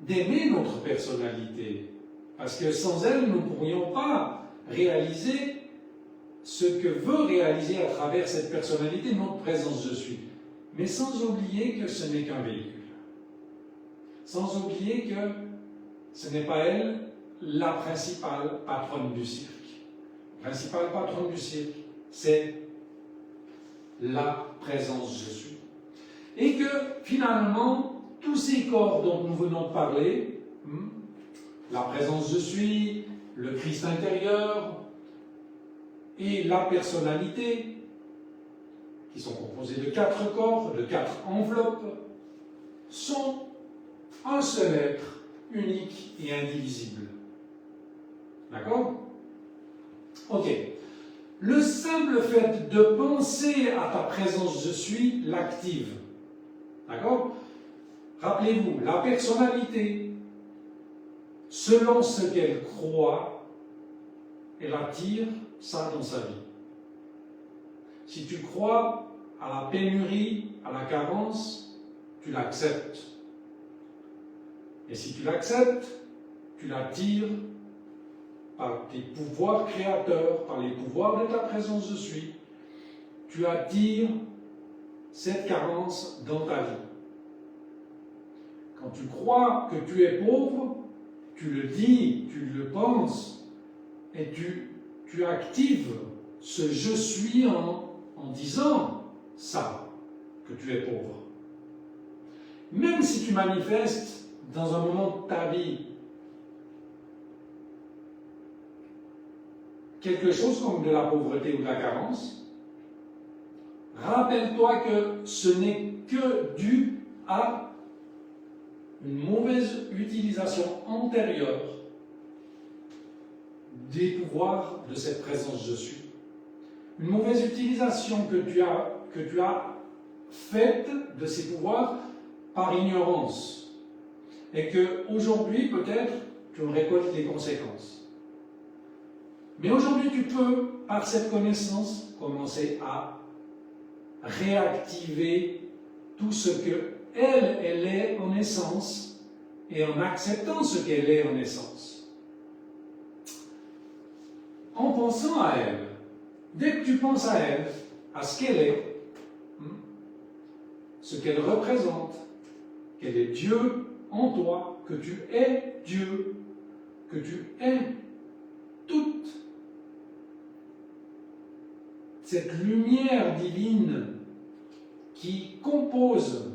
d'aimer notre personnalité. Parce que sans elle, nous ne pourrions pas réaliser ce que veut réaliser à travers cette personnalité notre présence je suis. Mais sans oublier que ce n'est qu'un véhicule. Sans oublier que ce n'est pas elle la principale patronne du cirque. La principale patronne du cirque, c'est la présence je suis. Et que finalement, tous ces corps dont nous venons de parler, la présence je suis, le Christ intérieur et la personnalité, qui sont composés de 4 corps, de 4 enveloppes, sont un seul être, unique et indivisible. D'accord? Ok. Le simple fait de penser à ta présence je suis l'active. D'accord? Rappelez-vous, la personnalité, selon ce qu'elle croit, elle attire ça dans sa vie. Si tu crois à la pénurie, à la carence, tu l'acceptes. Et si tu l'acceptes, tu l'attires par tes pouvoirs créateurs, par les pouvoirs de ta présence je suis. Tu attires cette carence dans ta vie. Quand tu crois que tu es pauvre, tu le dis, tu le penses, et tu actives ce je suis en disant ça, que tu es pauvre. Même si tu manifestes dans un moment de ta vie quelque chose comme de la pauvreté ou de la carence, rappelle-toi que ce n'est que dû à une mauvaise utilisation antérieure des pouvoirs de cette présence je suis. Une mauvaise utilisation que tu as faite de ces pouvoirs par ignorance. Et qu'aujourd'hui, peut-être, tu en récoltes les conséquences. Mais aujourd'hui, tu peux, par cette connaissance, commencer à réactiver tout ce qu'elle est en essence, et en acceptant ce qu'elle est en essence. En pensant à elle, dès que tu penses à elle, à ce qu'elle est, ce qu'elle représente, qu'elle est Dieu en toi, que tu es Dieu, que tu es toute cette lumière divine qui compose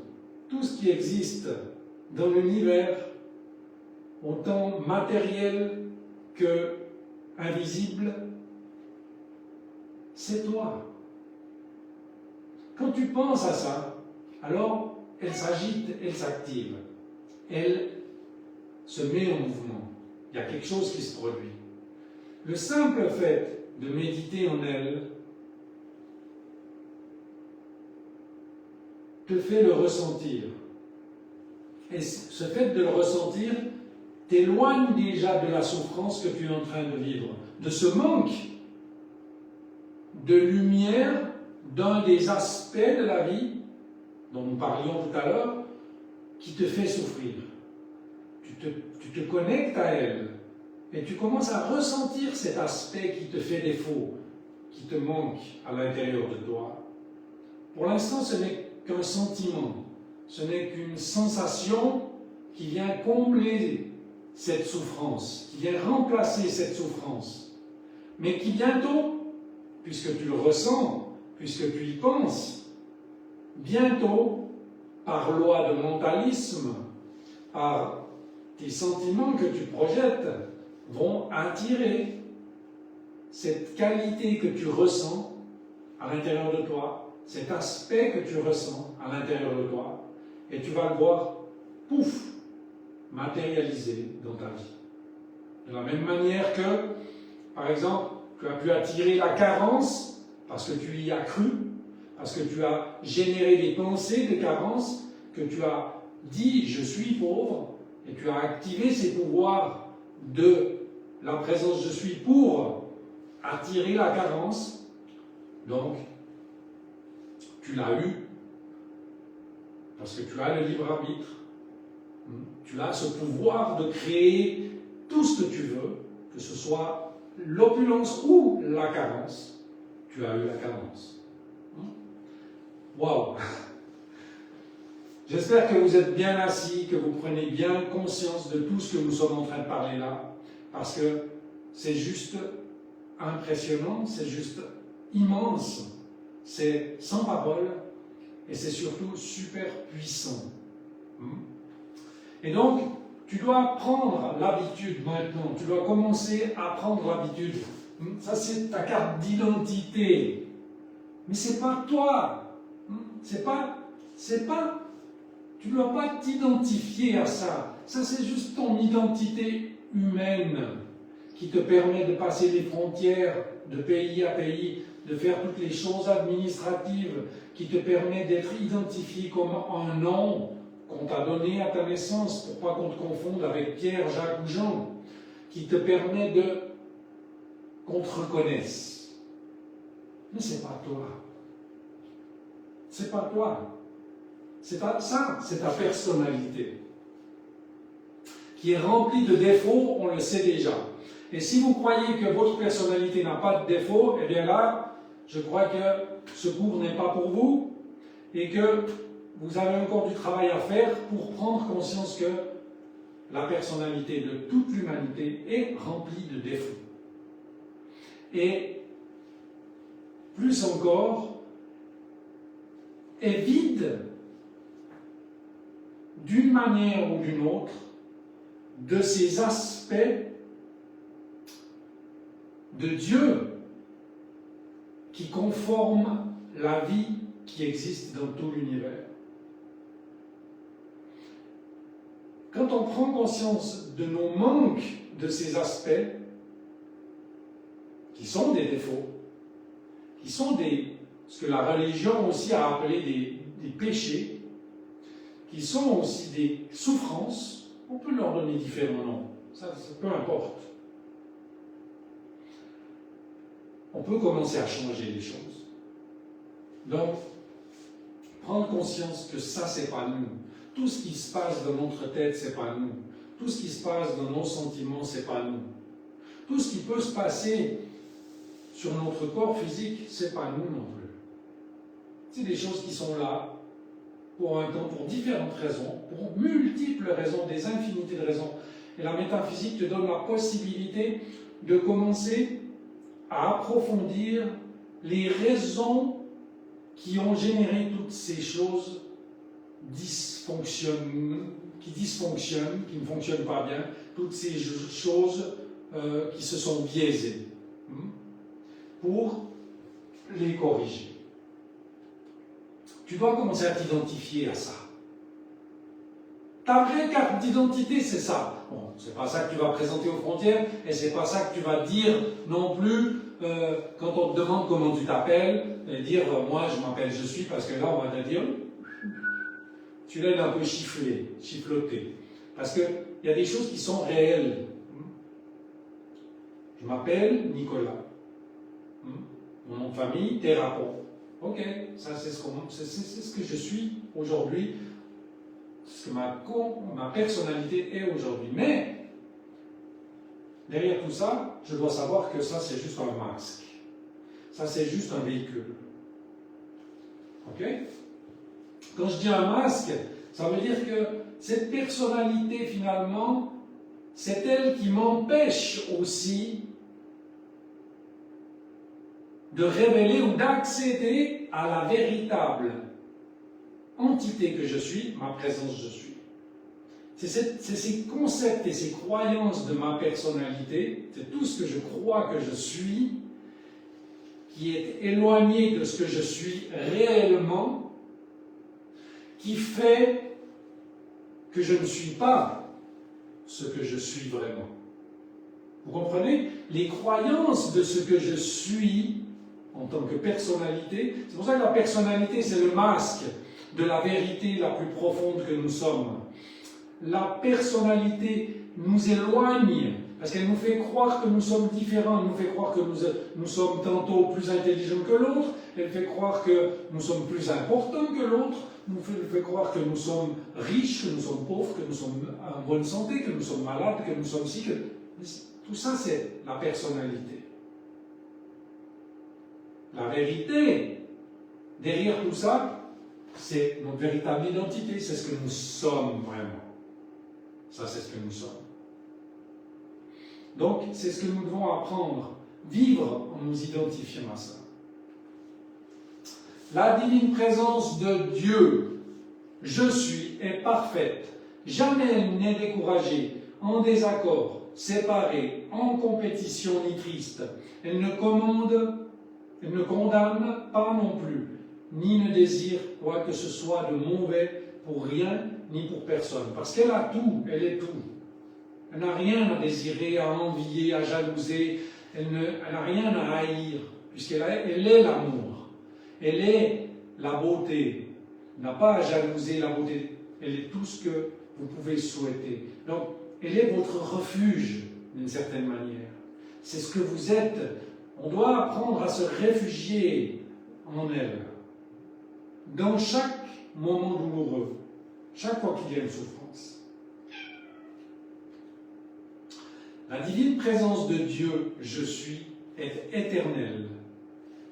tout ce qui existe dans l'univers, autant matériel que invisible, c'est toi. Quand tu penses à ça, alors elle s'agite, elle s'active, elle se met en mouvement. Il y a quelque chose qui se produit. Le simple fait de méditer en elle te fait le ressentir. Et ce fait de le ressentir t'éloigne déjà de la souffrance que tu es en train de vivre, de ce manque de lumière d'un des aspects de la vie dont nous parlions tout à l'heure, qui te fait souffrir. Tu te connectes à elle et tu commences à ressentir cet aspect qui te fait défaut, qui te manque à l'intérieur de toi. Pour l'instant, ce n'est qu'un sentiment, ce n'est qu'une sensation qui vient combler cette souffrance, qui vient remplacer cette souffrance, mais qui bientôt, puisque tu le ressens, puisque tu y penses, bientôt, par loi de mentalisme, par tes sentiments que tu projettes, vont attirer cette qualité que tu ressens à l'intérieur de toi, cet aspect que tu ressens à l'intérieur de toi, et tu vas le voir, pouf, matérialisé dans ta vie. De la même manière que, par exemple, tu as pu attirer la carence parce que tu y as cru, parce que tu as généré des pensées de carence, que tu as dit « je suis pauvre » et tu as activé ces pouvoirs de la présence « je suis » pour attirer la carence. Donc, tu l'as eu parce que tu as le libre arbitre. Tu as ce pouvoir de créer tout ce que tu veux, que ce soit l'opulence ou la carence. Tu as eu la carence. Waouh! J'espère que vous êtes bien assis, que vous prenez bien conscience de tout ce que nous sommes en train de parler là, parce que c'est juste impressionnant, c'est juste immense, c'est sans parole, et c'est surtout super puissant. Et donc, tu dois prendre l'habitude maintenant, tu dois commencer à prendre l'habitude. Ça, c'est ta carte d'identité. Mais c'est pas toi. Tu ne dois pas t'identifier à ça. Ça, c'est juste ton identité humaine qui te permet de passer les frontières de pays à pays, de faire toutes les choses administratives, qui te permet d'être identifié comme un nom qu'on t'a donné à ta naissance, pour pas qu'on te confonde avec Pierre, Jacques ou Jean, qui te permet qu'on te reconnaisse. Mais c'est pas toi. C'est pas toi. C'est pas ça, c'est ta personnalité. Qui est remplie de défauts, on le sait déjà. Et si vous croyez que votre personnalité n'a pas de défauts, eh bien là, je crois que ce cours n'est pas pour vous et que vous avez encore du travail à faire pour prendre conscience que la personnalité de toute l'humanité est remplie de défauts. Et plus encore, est vide d'une manière ou d'une autre de ces aspects de Dieu qui conforment la vie qui existe dans tout l'univers. Quand on prend conscience de nos manques de ces aspects, qui sont des défauts, qui sont ce que la religion aussi a appelé des péchés, qui sont aussi des souffrances. On peut leur donner différents noms, ça peu importe. On peut commencer à changer les choses. Donc, prendre conscience que ça, c'est pas nous. Tout ce qui se passe dans notre tête, c'est pas nous. Tout ce qui se passe dans nos sentiments, c'est pas nous. Tout ce qui peut se passer sur notre corps physique, c'est pas nous non plus. C'est des choses qui sont là pour un temps, pour différentes raisons, pour multiples raisons, des infinités de raisons. Et la métaphysique te donne la possibilité de commencer à approfondir les raisons qui ont généré toutes ces choses qui dysfonctionnent, qui ne fonctionnent pas bien, toutes ces choses qui se sont biaisées, pour les corriger. Tu dois commencer à t'identifier à ça. Ta vraie carte d'identité, c'est ça. Bon, c'est pas ça que tu vas présenter aux frontières, et c'est pas ça que tu vas dire non plus quand on te demande comment tu t'appelles, et dire moi je m'appelle je suis, parce que là on va te dire tu l'as un peu chiffloté. Parce qu'il y a des choses qui sont réelles. Je m'appelle Nicolas. Mon nom de famille, Thérapon. Ok, ça c'est ce que je suis aujourd'hui, ce que ma personnalité est aujourd'hui. Mais, derrière tout ça, je dois savoir que ça c'est juste un masque. Ça c'est juste un véhicule. Ok? Quand je dis un masque, ça veut dire que cette personnalité finalement, c'est elle qui m'empêche aussi de révéler ou d'accéder à la véritable entité que je suis, ma présence je suis. C'est ces concepts et ces croyances de ma personnalité, c'est tout ce que je crois que je suis, qui est éloigné de ce que je suis réellement, qui fait que je ne suis pas ce que je suis vraiment. Vous comprenez? Les croyances de ce que je suis en tant que personnalité, c'est pour ça que la personnalité, c'est le masque de la vérité la plus profonde que nous sommes. La personnalité nous éloigne, parce qu'elle nous fait croire que nous sommes différents, elle nous fait croire que nous sommes tantôt plus intelligents que l'autre, elle fait croire que nous sommes plus importants que l'autre, nous fait croire que nous sommes riches, que nous sommes pauvres, que nous sommes en bonne santé, que nous sommes malades, que nous sommes si, que... Tout ça, c'est la personnalité. La vérité, derrière tout ça, c'est notre véritable identité, c'est ce que nous sommes vraiment. Ça, c'est ce que nous sommes. Donc, c'est ce que nous devons apprendre, vivre en nous identifiant à ça. La divine présence de Dieu, je suis, est parfaite. Jamais elle n'est découragée, en désaccord, séparée, en compétition ni triste. Elle ne condamne pas non plus, ni ne désire quoi que ce soit de mauvais pour rien ni pour personne. Parce qu'elle a tout, elle est tout. Elle n'a rien à désirer, à envier, à jalouser, elle n'a rien à haïr, puisqu'elle est l'amour, elle est la beauté. Elle n'a pas à jalouser la beauté, elle est tout ce que vous pouvez souhaiter. Donc, elle est votre refuge, d'une certaine manière. C'est ce que vous êtes. On doit apprendre à se réfugier en elle. Dans chaque moment douloureux, chaque fois qu'il y a une souffrance. La divine présence de Dieu, je suis, est éternelle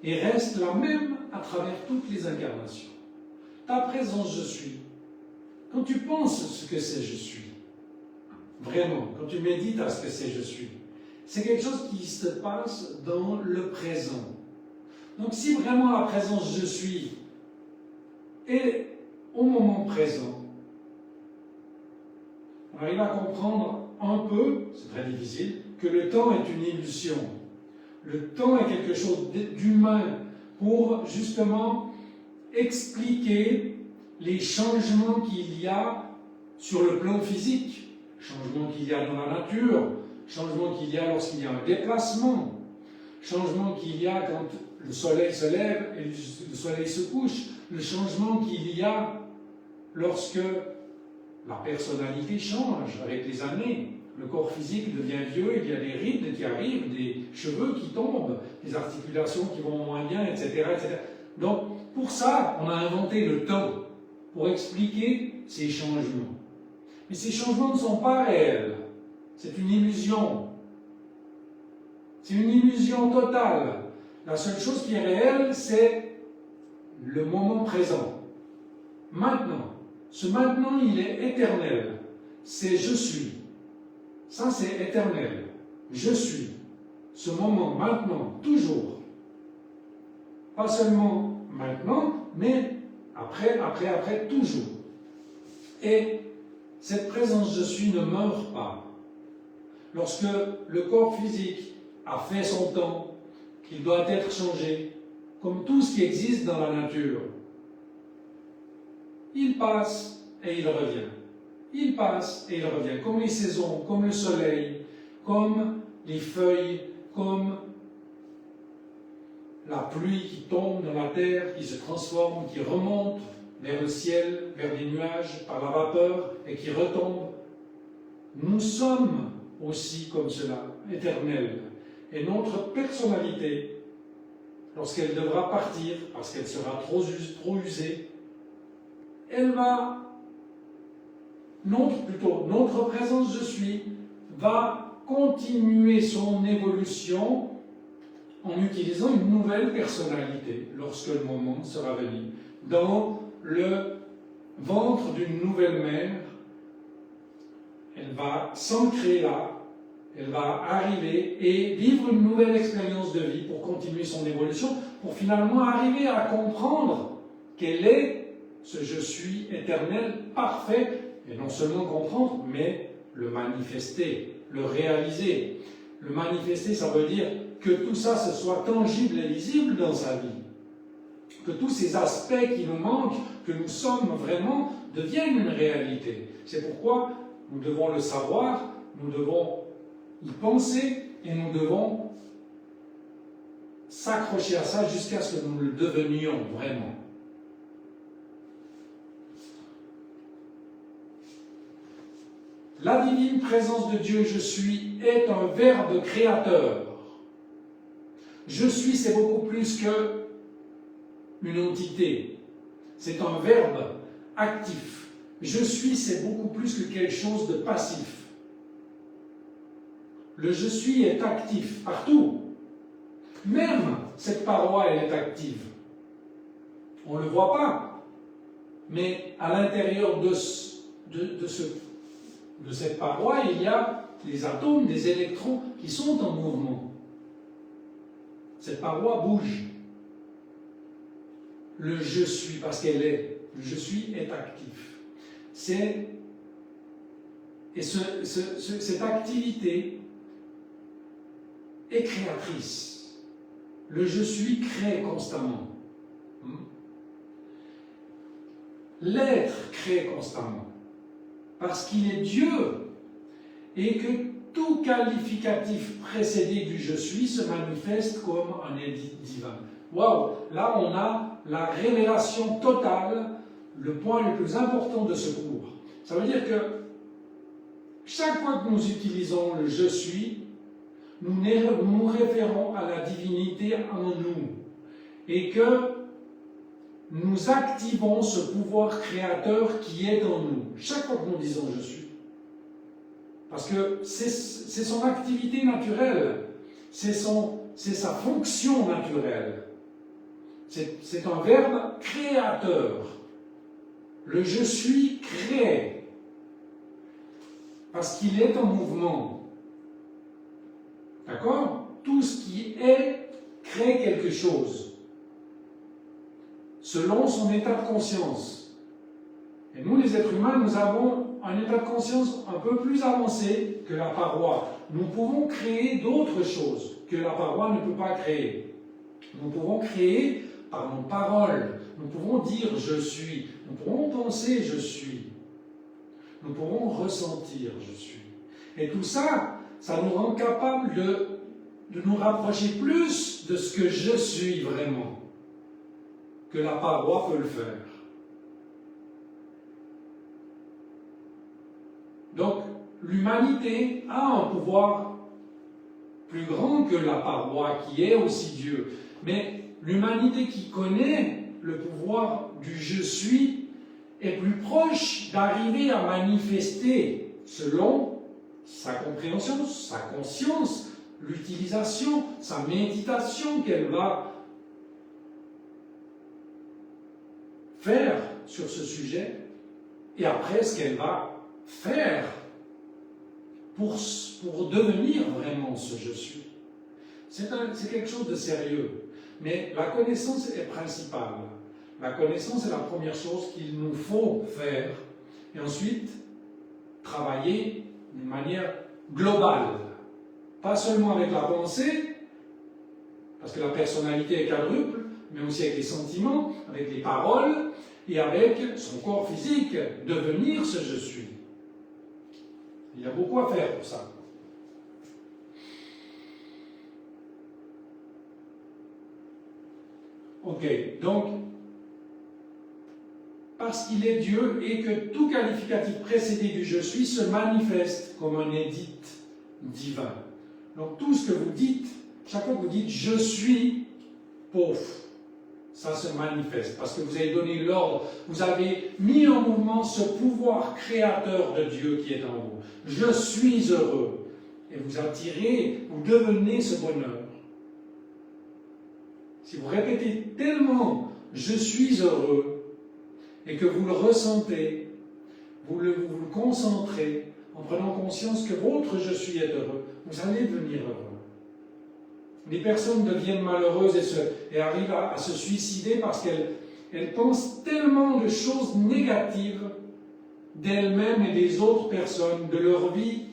et reste la même à travers toutes les incarnations. Ta présence, je suis. Quand tu penses ce que c'est je suis, vraiment, quand tu médites à ce que c'est je suis, c'est quelque chose qui se passe dans le présent. Donc si vraiment la présence je suis est au moment présent, on arrive à comprendre un peu, c'est très difficile, que le temps est une illusion. Le temps est quelque chose d'humain pour justement expliquer les changements qu'il y a sur le plan physique, changements qu'il y a dans la nature, changements qu'il y a lorsqu'il y a un déplacement, changement qu'il y a quand le soleil se lève et le soleil se couche, le changement qu'il y a lorsque la personnalité change avec les années. Le corps physique devient vieux, il y a des rides qui arrivent, des cheveux qui tombent, des articulations qui vont moins bien, etc., etc. Donc, pour ça, on a inventé le temps, pour expliquer ces changements. Mais ces changements ne sont pas réels. C'est une illusion. C'est une illusion totale. La seule chose qui est réelle, c'est le moment présent. Maintenant. Ce maintenant, il est éternel. C'est je suis. Ça, c'est éternel. Je suis. Ce moment, maintenant, toujours. Pas seulement maintenant, mais après, toujours. Et cette présence je suis ne meurt pas. Lorsque le corps physique a fait son temps, qu'il doit être changé, comme tout ce qui existe dans la nature, il passe et il revient. Il passe et il revient, comme les saisons, comme le soleil, comme les feuilles, comme la pluie qui tombe dans la terre, qui se transforme, qui remonte vers le ciel, vers les nuages, par la vapeur, et qui retombe. Nous sommes aussi comme cela, éternels. Et notre personnalité, lorsqu'elle devra partir, parce qu'elle sera trop usée, elle va, notre présence je suis, va continuer son évolution en utilisant une nouvelle personnalité lorsque le moment sera venu. Dans le ventre d'une nouvelle mère, elle va s'ancrer là, elle va arriver et vivre une nouvelle expérience de vie pour continuer son évolution, pour finalement arriver à comprendre qu'elle est ce je suis éternel, parfait, et non seulement comprendre, mais le manifester, le réaliser. Le manifester, ça veut dire que tout ça se soit tangible et visible dans sa vie. Que tous ces aspects qui nous manquent, que nous sommes vraiment, deviennent une réalité. C'est pourquoi nous devons le savoir, nous devons y penser et nous devons s'accrocher à ça jusqu'à ce que nous le devenions vraiment. La divine présence de Dieu, je suis, est un verbe créateur. Je suis, c'est beaucoup plus qu'une entité. C'est un verbe actif. Je suis, c'est beaucoup plus que quelque chose de passif. Le je suis est actif partout. Même cette paroi, elle est active. On ne le voit pas. Mais à l'intérieur de cette paroi, il y a les atomes, des électrons qui sont en mouvement. Cette paroi bouge. Le je suis, parce qu'elle est, le je suis est actif. Cette activité est créatrice. Le je suis crée constamment. L'être crée constamment. Parce qu'il est Dieu et que tout qualificatif précédé du je suis se manifeste comme un édit divin. Waouh! Là, on a la révélation totale, le point le plus important de ce cours. Ça veut dire que chaque fois que nous utilisons le je suis, nous nous référons à la divinité en nous et que nous activons ce pouvoir créateur qui est en nous. Chaque fois que nous disons « je suis ». Parce que c'est son activité naturelle, c'est sa fonction naturelle. C'est un verbe créateur. Le « je suis » crée. Parce qu'il est en mouvement. D'accord? Tout ce qui est crée quelque chose. Selon son état de conscience. Et nous, les êtres humains, nous avons un état de conscience un peu plus avancé que la paroi. Nous pouvons créer d'autres choses que la paroi ne peut pas créer. Nous pouvons créer par nos paroles. Nous pouvons dire « je suis ». Nous pouvons penser « je suis ». Nous pouvons ressentir « je suis ». Et tout ça, ça nous rend capables de de nous rapprocher plus de ce que je suis vraiment que la paroi peut le faire. Donc, l'humanité a un pouvoir plus grand que la paroi, qui est aussi Dieu. Mais l'humanité qui connaît le pouvoir du je suis est plus proche d'arriver à manifester selon sa compréhension, sa conscience, l'utilisation, sa méditation qu'elle va faire sur ce sujet, et après ce qu'elle va faire pour devenir vraiment ce je suis. C'est quelque chose de sérieux, mais la connaissance est principale. La connaissance est la première chose qu'il nous faut faire, et ensuite travailler d'une manière globale, pas seulement avec la pensée, parce que la personnalité est quadruple, mais aussi avec les sentiments, avec les paroles, et avec son corps physique, devenir ce je suis. Il y a beaucoup à faire pour ça. Ok, donc, parce qu'il est Dieu et que tout qualificatif précédé du je suis se manifeste comme un édit divin. Donc tout ce que vous dites, chaque fois que vous dites je suis pauvre, ça se manifeste parce que vous avez donné l'ordre, vous avez mis en mouvement ce pouvoir créateur de Dieu qui est en vous. Je suis heureux. Et vous attirez, vous devenez ce bonheur. Si vous répétez tellement je suis heureux et que vous le ressentez, vous le concentrez en prenant conscience que votre je suis est heureux, vous allez devenir heureux. Les personnes deviennent malheureuses et arrivent à se suicider parce qu'elles pensent tellement de choses négatives d'elles-mêmes et des autres personnes, de leur vie,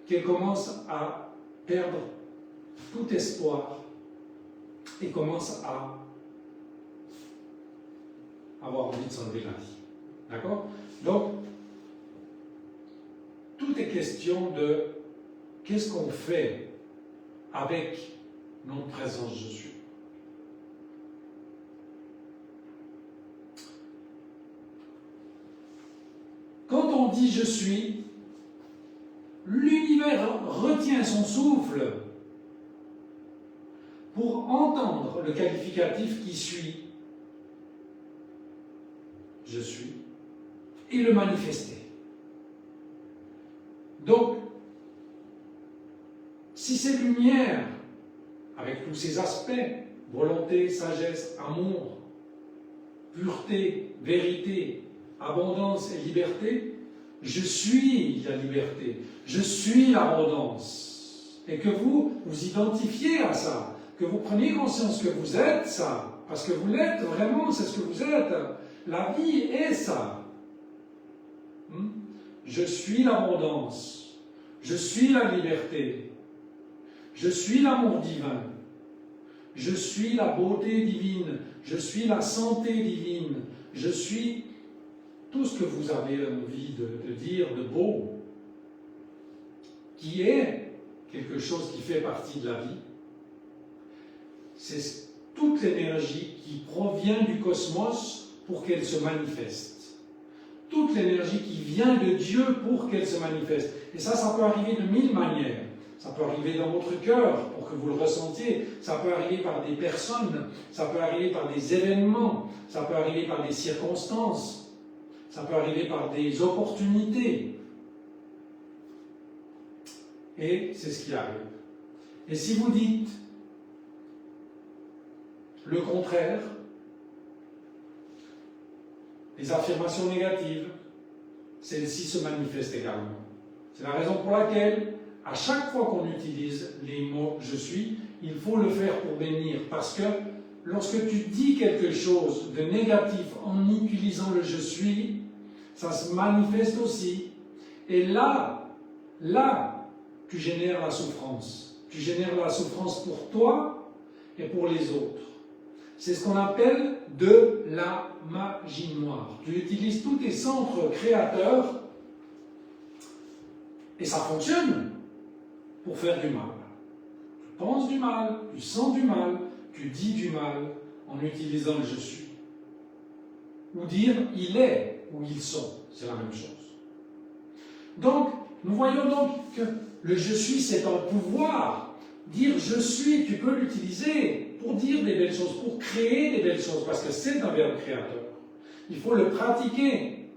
qu'elles commencent à perdre tout espoir et commencent à avoir envie de s'enlever la vie. D'accord? Donc, tout est question de qu'est-ce qu'on fait avec notre présence je suis. Quand on dit je suis, l'univers retient son souffle pour entendre le qualificatif qui suit je suis et le manifester. Donc, si ces lumières, avec tous ces aspects, volonté, sagesse, amour, pureté, vérité, abondance et liberté, je suis la liberté, je suis l'abondance. Et que vous vous identifiez à ça, que vous preniez conscience que vous êtes ça, parce que vous l'êtes vraiment, c'est ce que vous êtes. La vie est ça. Je suis l'abondance, je suis la liberté, je suis l'amour divin, je suis la beauté divine, je suis la santé divine, je suis tout ce que vous avez envie de dire de beau, qui est quelque chose qui fait partie de la vie. C'est toute l'énergie qui provient du cosmos pour qu'elle se manifeste. Toute l'énergie qui vient de Dieu pour qu'elle se manifeste. Et ça peut arriver de mille manières. Ça peut arriver dans votre cœur pour que vous le ressentiez. Ça peut arriver par des personnes. Ça peut arriver par des événements. Ça peut arriver par des circonstances. Ça peut arriver par des opportunités. Et c'est ce qui arrive. Et si vous dites le contraire, les affirmations négatives, celles-ci se manifestent également. C'est la raison pour laquelle, à chaque fois qu'on utilise les mots « je suis », il faut le faire pour bénir. Parce que lorsque tu dis quelque chose de négatif en utilisant le « je suis », ça se manifeste aussi. Et là, tu génères la souffrance. Tu génères la souffrance pour toi et pour les autres. C'est ce qu'on appelle de la magie noire. Tu utilises tous tes centres créateurs et ça fonctionne pour faire du mal. penses du mal, tu sens du mal, tu dis du mal en utilisant le je suis. Ou dire il est ou ils sont, c'est la même chose. Donc, nous voyons donc que le je suis, c'est un pouvoir. Dire je suis, tu peux l'utiliser pour dire des belles choses, pour créer des belles choses, parce que c'est un verbe créateur. Il faut le pratiquer.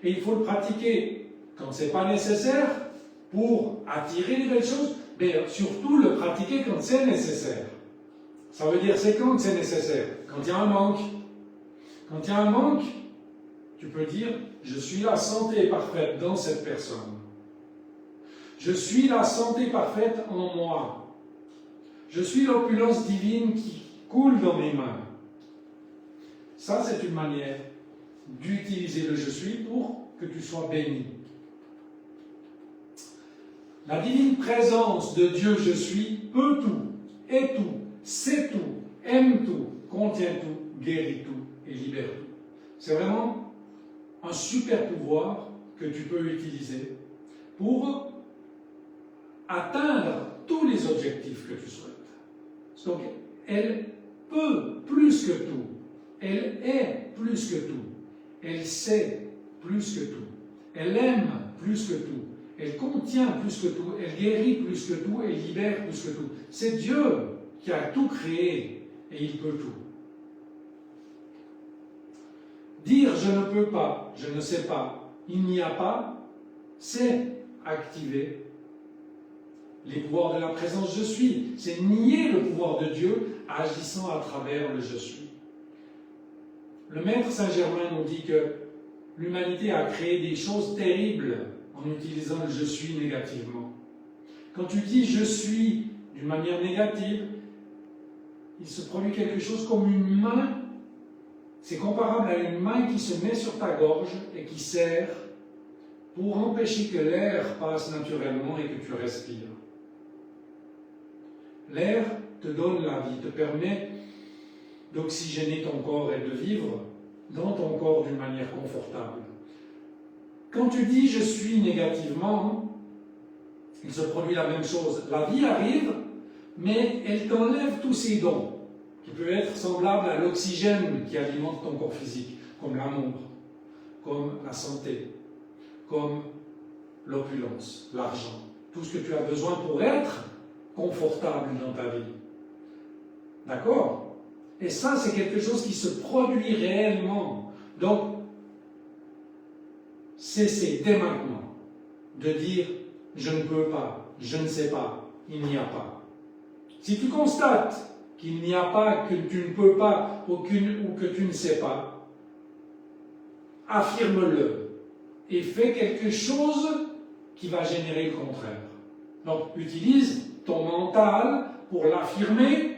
Et il faut le pratiquer quand ce n'est pas nécessaire pour attirer des belles choses, mais surtout le pratiquer quand c'est nécessaire. Ça veut dire c'est quand c'est nécessaire. Quand il y a un manque. Quand il y a un manque, tu peux dire je suis la santé parfaite dans cette personne. Je suis la santé parfaite en moi. Je suis l'opulence divine qui coule dans mes mains. Ça, c'est une manière d'utiliser le je suis pour que tu sois béni. La divine présence de Dieu je suis peut tout, est tout, sait tout, aime tout, contient tout, guérit tout et libère tout. C'est vraiment un super pouvoir que tu peux utiliser pour atteindre tous les objectifs que tu souhaites. Donc, elle peut plus que tout. Elle est plus que tout. Elle sait plus que tout. Elle aime plus que tout. Elle contient plus que tout. Elle guérit plus que tout. Elle libère plus que tout. C'est Dieu qui a tout créé et il peut tout. Dire je ne peux pas, je ne sais pas, il n'y a pas, c'est activer les pouvoirs de la présence je suis. C'est nier le pouvoir de Dieu agissant à travers le je suis. Le maître Saint-Germain nous dit que l'humanité a créé des choses terribles en utilisant le je suis négativement. Quand tu dis je suis d'une manière négative, il se produit quelque chose comme une main. C'est comparable à une main qui se met sur ta gorge et qui serre pour empêcher que l'air passe naturellement et que tu respires. L'air te donne la vie, te permet d'oxygéner ton corps et de vivre dans ton corps d'une manière confortable. Quand tu dis « je suis » négativement, il se produit la même chose. La vie arrive, mais elle t'enlève tous ses dons, qui peuvent être semblables à l'oxygène qui alimente ton corps physique, comme l'amour, comme la santé, comme l'opulence, l'argent, tout ce que tu as besoin pour être confortable dans ta vie. D'accord? Et ça, c'est quelque chose qui se produit réellement. Donc, cessez dès maintenant de dire « je ne peux pas, je ne sais pas, il n'y a pas ». Si tu constates qu'il n'y a pas, que tu ne peux pas ou que tu ne sais pas, affirme-le et fais quelque chose qui va générer le contraire. Donc, utilise ton mental pour l'affirmer,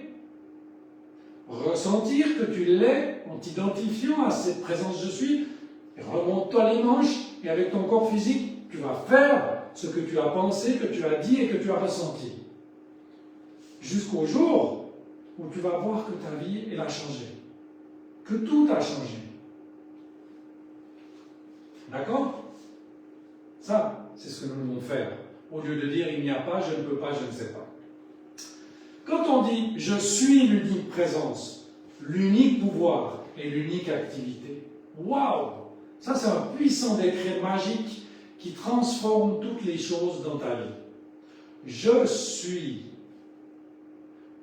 ressentir que tu l'es en t'identifiant à cette présence je suis, et remonte-toi les manches et avec ton corps physique, tu vas faire ce que tu as pensé, que tu as dit et que tu as ressenti. Jusqu'au jour où tu vas voir que ta vie, elle a changé. Que tout a changé. D'accord? Ça, c'est ce que nous devons faire. Au lieu de dire il n'y a pas, je ne peux pas, je ne sais pas. Quand on dit je suis l'unique présence, l'unique pouvoir et l'unique activité, waouh! Ça, c'est un puissant décret magique qui transforme toutes les choses dans ta vie. Je suis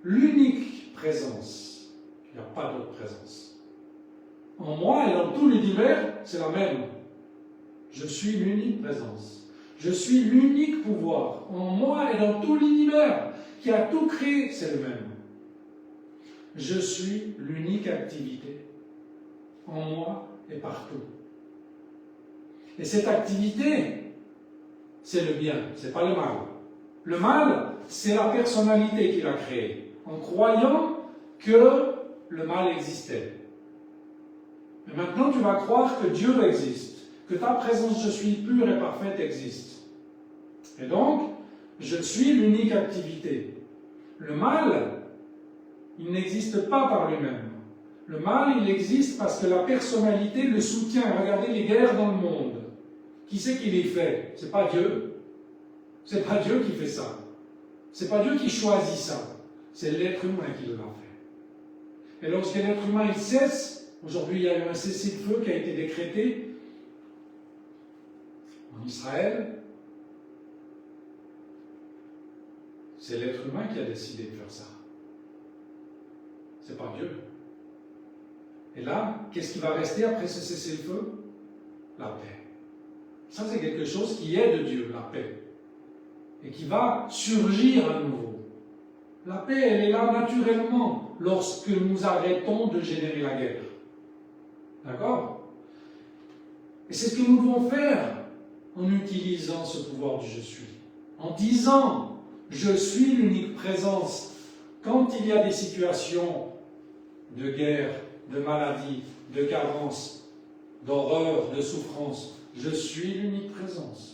l'unique présence. Il n'y a pas d'autre présence. En moi et dans tout l'univers, c'est la même. Je suis l'unique présence. Je suis l'unique pouvoir. En moi et dans tout l'univers qui a tout créé, c'est le même. Je suis l'unique activité. En moi et partout. Et cette activité, c'est le bien, c'est pas le mal. Le mal, c'est la personnalité qui l'a créé, en croyant que le mal existait. Mais maintenant, tu vas croire que Dieu existe, que ta présence je suis pure et parfaite existe. Et donc, je suis l'unique activité. Le mal, il n'existe pas par lui-même. Le mal, il existe parce que la personnalité le soutient. Regardez les guerres dans le monde. Qui c'est qui les fait? C'est pas Dieu. C'est pas Dieu qui fait ça. C'est pas Dieu qui choisit ça, c'est l'être humain qui l'a fait. Et lorsque l'être humain il cesse, aujourd'hui il y a eu un cessez-le-feu qui a été décrété en Israël, c'est l'être humain qui a décidé de faire ça. C'est pas Dieu. Et là, qu'est-ce qui va rester après ce cessez-le-feu? La paix. Ça, c'est quelque chose qui est de Dieu, la paix. Et qui va surgir à nouveau. La paix, elle est là naturellement lorsque nous arrêtons de générer la guerre. D'accord? Et c'est ce que nous devons faire en utilisant ce pouvoir du je suis. En disant, je suis l'unique présence. Quand il y a des situations de guerre, de maladie, de carence, d'horreur, de souffrance, je suis l'unique présence.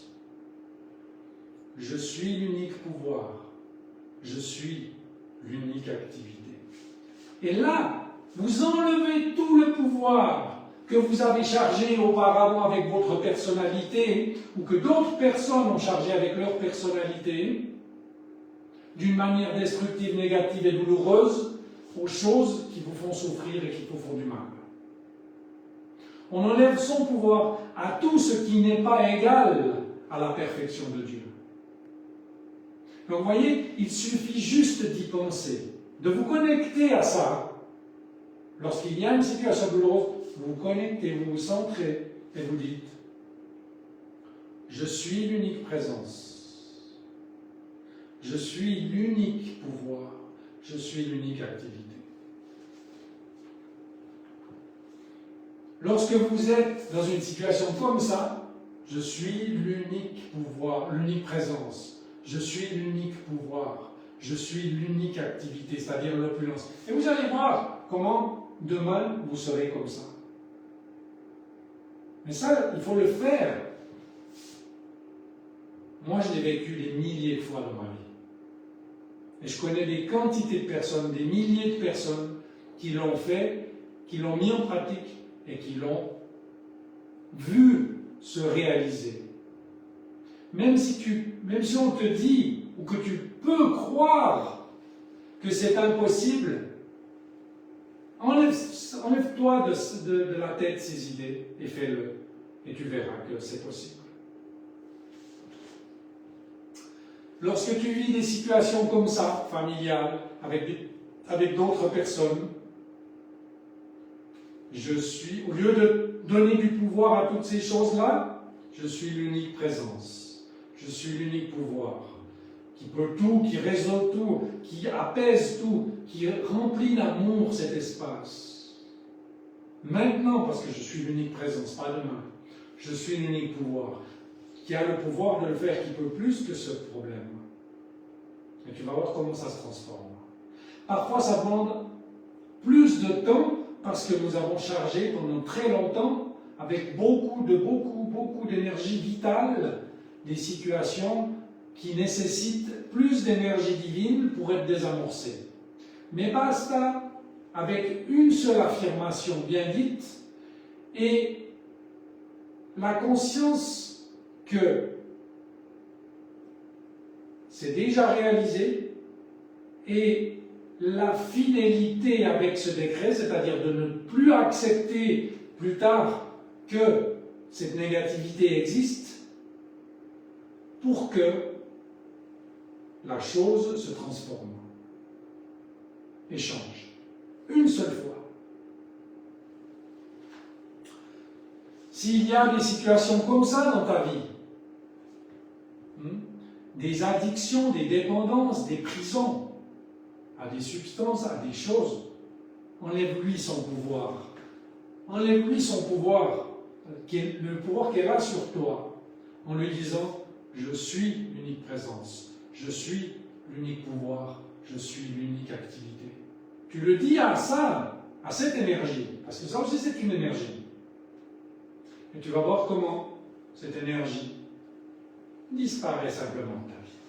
Je suis l'unique pouvoir. Je suis l'unique activité. Et là, vous enlevez tout le pouvoir que vous avez chargé auparavant avec votre personnalité, ou que d'autres personnes ont chargé avec leur personnalité, d'une manière destructive, négative et douloureuse, aux choses qui vous font souffrir et qui vous font du mal. On enlève son pouvoir à tout ce qui n'est pas égal à la perfection de Dieu. Donc vous voyez, il suffit juste d'y penser, de vous connecter à ça. Lorsqu'il y a une situation douloureuse, vous vous connectez, vous vous centrez et vous dites, je suis l'unique présence, je suis l'unique pouvoir, je suis l'unique activité. Lorsque vous êtes dans une situation comme ça, je suis l'unique pouvoir, l'unique présence. Je suis l'unique pouvoir. Je suis l'unique activité, c'est-à-dire l'opulence. Et vous allez voir comment demain vous serez comme ça. Mais ça, il faut le faire. Moi, je l'ai vécu des milliers de fois dans ma vie. Et je connais des quantités de personnes, des milliers de personnes qui l'ont fait, qui l'ont mis en pratique et qui l'ont vu se réaliser. Même si on te dit, ou que tu peux croire que c'est impossible, enlève-toi de la tête ces idées et fais-le. Et tu verras que c'est possible. Lorsque tu vis des situations comme ça, familiales, avec d'autres personnes, au lieu de donner du pouvoir à toutes ces choses-là, je suis l'unique présence, je suis l'unique pouvoir, qui peut tout, qui résout tout, qui apaise tout, qui remplit d'amour cet espace. Maintenant, parce que je suis l'unique présence, pas demain, je suis l'unique pouvoir, qui a le pouvoir de le faire, qui peut plus que ce problème. Et tu vas voir comment ça se transforme. Parfois, ça demande plus de temps, parce que nous avons chargé pendant très longtemps, avec beaucoup d'énergie vitale, des situations qui nécessitent plus d'énergie divine pour être désamorcées. Mais basta avec une seule affirmation bien dite et la conscience que c'est déjà réalisé et la fidélité avec ce décret, c'est-à-dire de ne plus accepter plus tard que cette négativité existe, pour que la chose se transforme et change. Une seule fois. S'il y a des situations comme ça dans ta vie, des addictions, des dépendances, des prisons, à des substances, à des choses, enlève-lui son pouvoir. Enlève-lui son pouvoir, le pouvoir qu'elle a sur toi, en lui disant, je suis l'unique présence, je suis l'unique pouvoir, je suis l'unique activité. Tu le dis à ça, à cette énergie, parce que ça aussi c'est une énergie. Et tu vas voir comment cette énergie disparaît simplement de ta vie.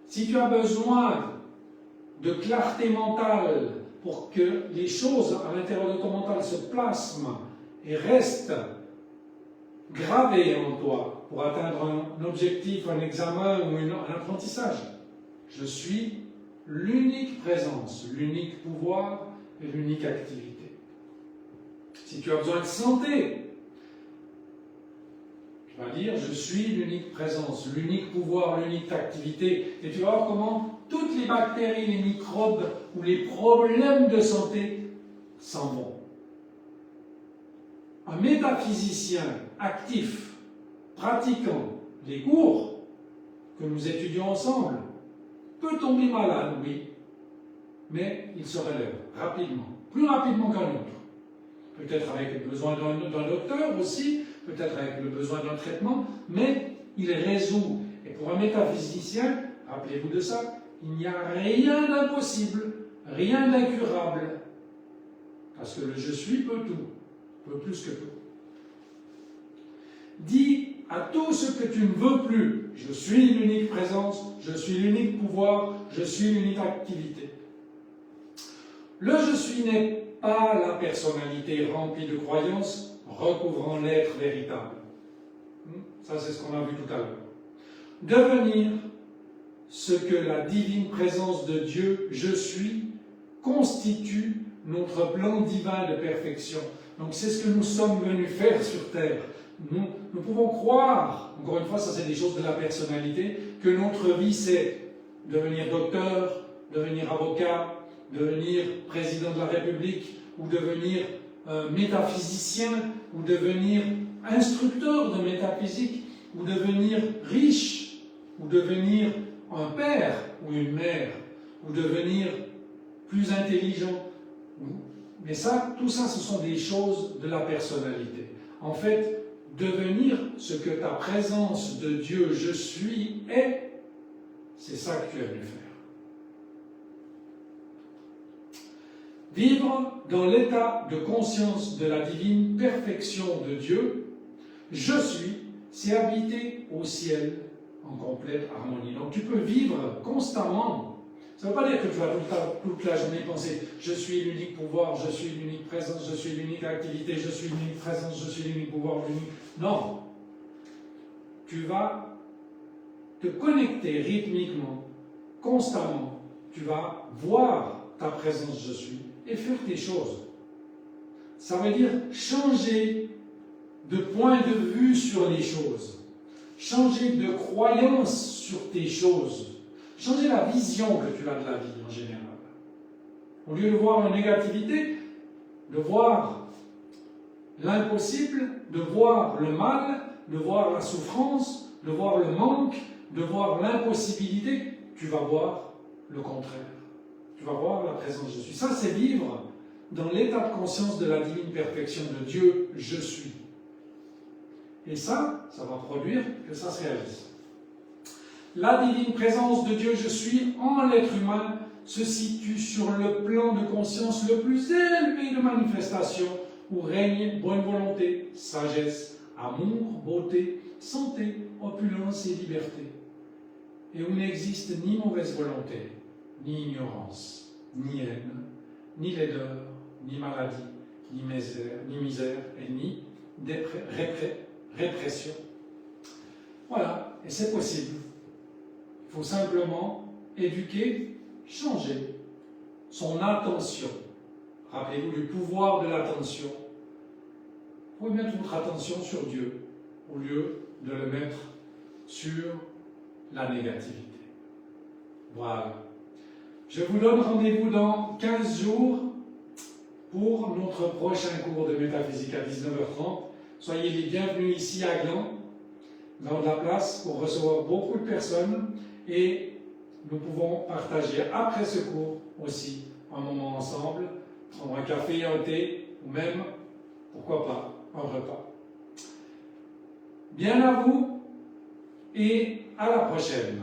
Si tu as besoin de clarté mentale pour que les choses à l'intérieur de ton mental se plasment et restent gravées en toi pour atteindre un objectif, un examen ou un apprentissage. Je suis l'unique présence, l'unique pouvoir et l'unique activité. Si tu as besoin de santé, tu vas dire, je suis l'unique présence, l'unique pouvoir, l'unique activité. Et tu vas voir comment toutes les bactéries, les microbes ou les problèmes de santé s'en vont. Un métaphysicien actif, pratiquant les cours que nous étudions ensemble, peut tomber malade, oui, mais il se relève rapidement, plus rapidement qu'un autre. Peut-être avec le besoin d'un docteur aussi, peut-être avec le besoin d'un traitement, mais il résout. Et pour un métaphysicien, rappelez-vous de ça, il n'y a rien d'impossible, rien d'incurable. Parce que le je suis peut tout, peut plus que tout. Dis à tout ce que tu ne veux plus, je suis l'unique présence, je suis l'unique pouvoir, je suis l'unique activité. Le je suis n'est pas la personnalité remplie de croyances recouvrant l'être véritable. Ça, c'est ce qu'on a vu tout à l'heure. Devenir ce que la divine présence de Dieu, je suis, constitue notre plan divin de perfection. Donc c'est ce que nous sommes venus faire sur Terre. Nous pouvons croire, encore une fois, ça c'est des choses de la personnalité, que notre vie c'est devenir docteur, devenir avocat, devenir président de la République, ou devenir métaphysicien, ou devenir instructeur de métaphysique, ou devenir riche, ou devenir un père ou une mère, ou devenir plus intelligent. Mais ça, tout ça, ce sont des choses de la personnalité. En fait, devenir ce que ta présence de Dieu, je suis, est, c'est ça que tu es venu faire. Vivre dans l'état de conscience de la divine perfection de Dieu, je suis, c'est habiter au ciel en complète harmonie. Donc tu peux vivre constamment. Ça ne veut pas dire que tu vas toute la journée penser « je suis l'unique pouvoir, je suis l'unique présence, je suis l'unique activité, je suis l'unique présence, je suis l'unique pouvoir, l'unique... » Non. Tu vas te connecter rythmiquement, constamment. Tu vas voir ta présence « je suis » et faire tes choses. Ça veut dire changer de point de vue sur les choses. Changer de croyance sur tes choses. Changer la vision que tu as de la vie en général. Au lieu de voir la négativité, de voir l'impossible, de voir le mal, de voir la souffrance, de voir le manque, de voir l'impossibilité, tu vas voir le contraire. Tu vas voir la présence de Jésus. Ça, c'est vivre dans l'état de conscience de la divine perfection de Dieu, je suis. Et ça va produire que ça se réalise. La divine présence de Dieu, je suis, en l'être humain, se situe sur le plan de conscience le plus élevé de manifestation, où règne bonne volonté, sagesse, amour, beauté, santé, opulence et liberté. Et où n'existe ni mauvaise volonté, ni ignorance, ni haine, ni laideur, ni maladie, ni misère et ni répression. Voilà, et c'est possible. Il faut simplement éduquer, changer son attention. Rappelez-vous du pouvoir de l'attention. Vous pouvez mettre votre attention sur Dieu au lieu de le mettre sur la négativité. Voilà. Je vous donne rendez-vous dans 15 jours pour notre prochain cours de métaphysique à 19h30. Soyez les bienvenus ici à Gland. Nous avons de la place pour recevoir beaucoup de personnes et nous pouvons partager après ce cours aussi un moment ensemble, prendre un café, un thé ou même, pourquoi pas, un repas. Bien à vous et à la prochaine.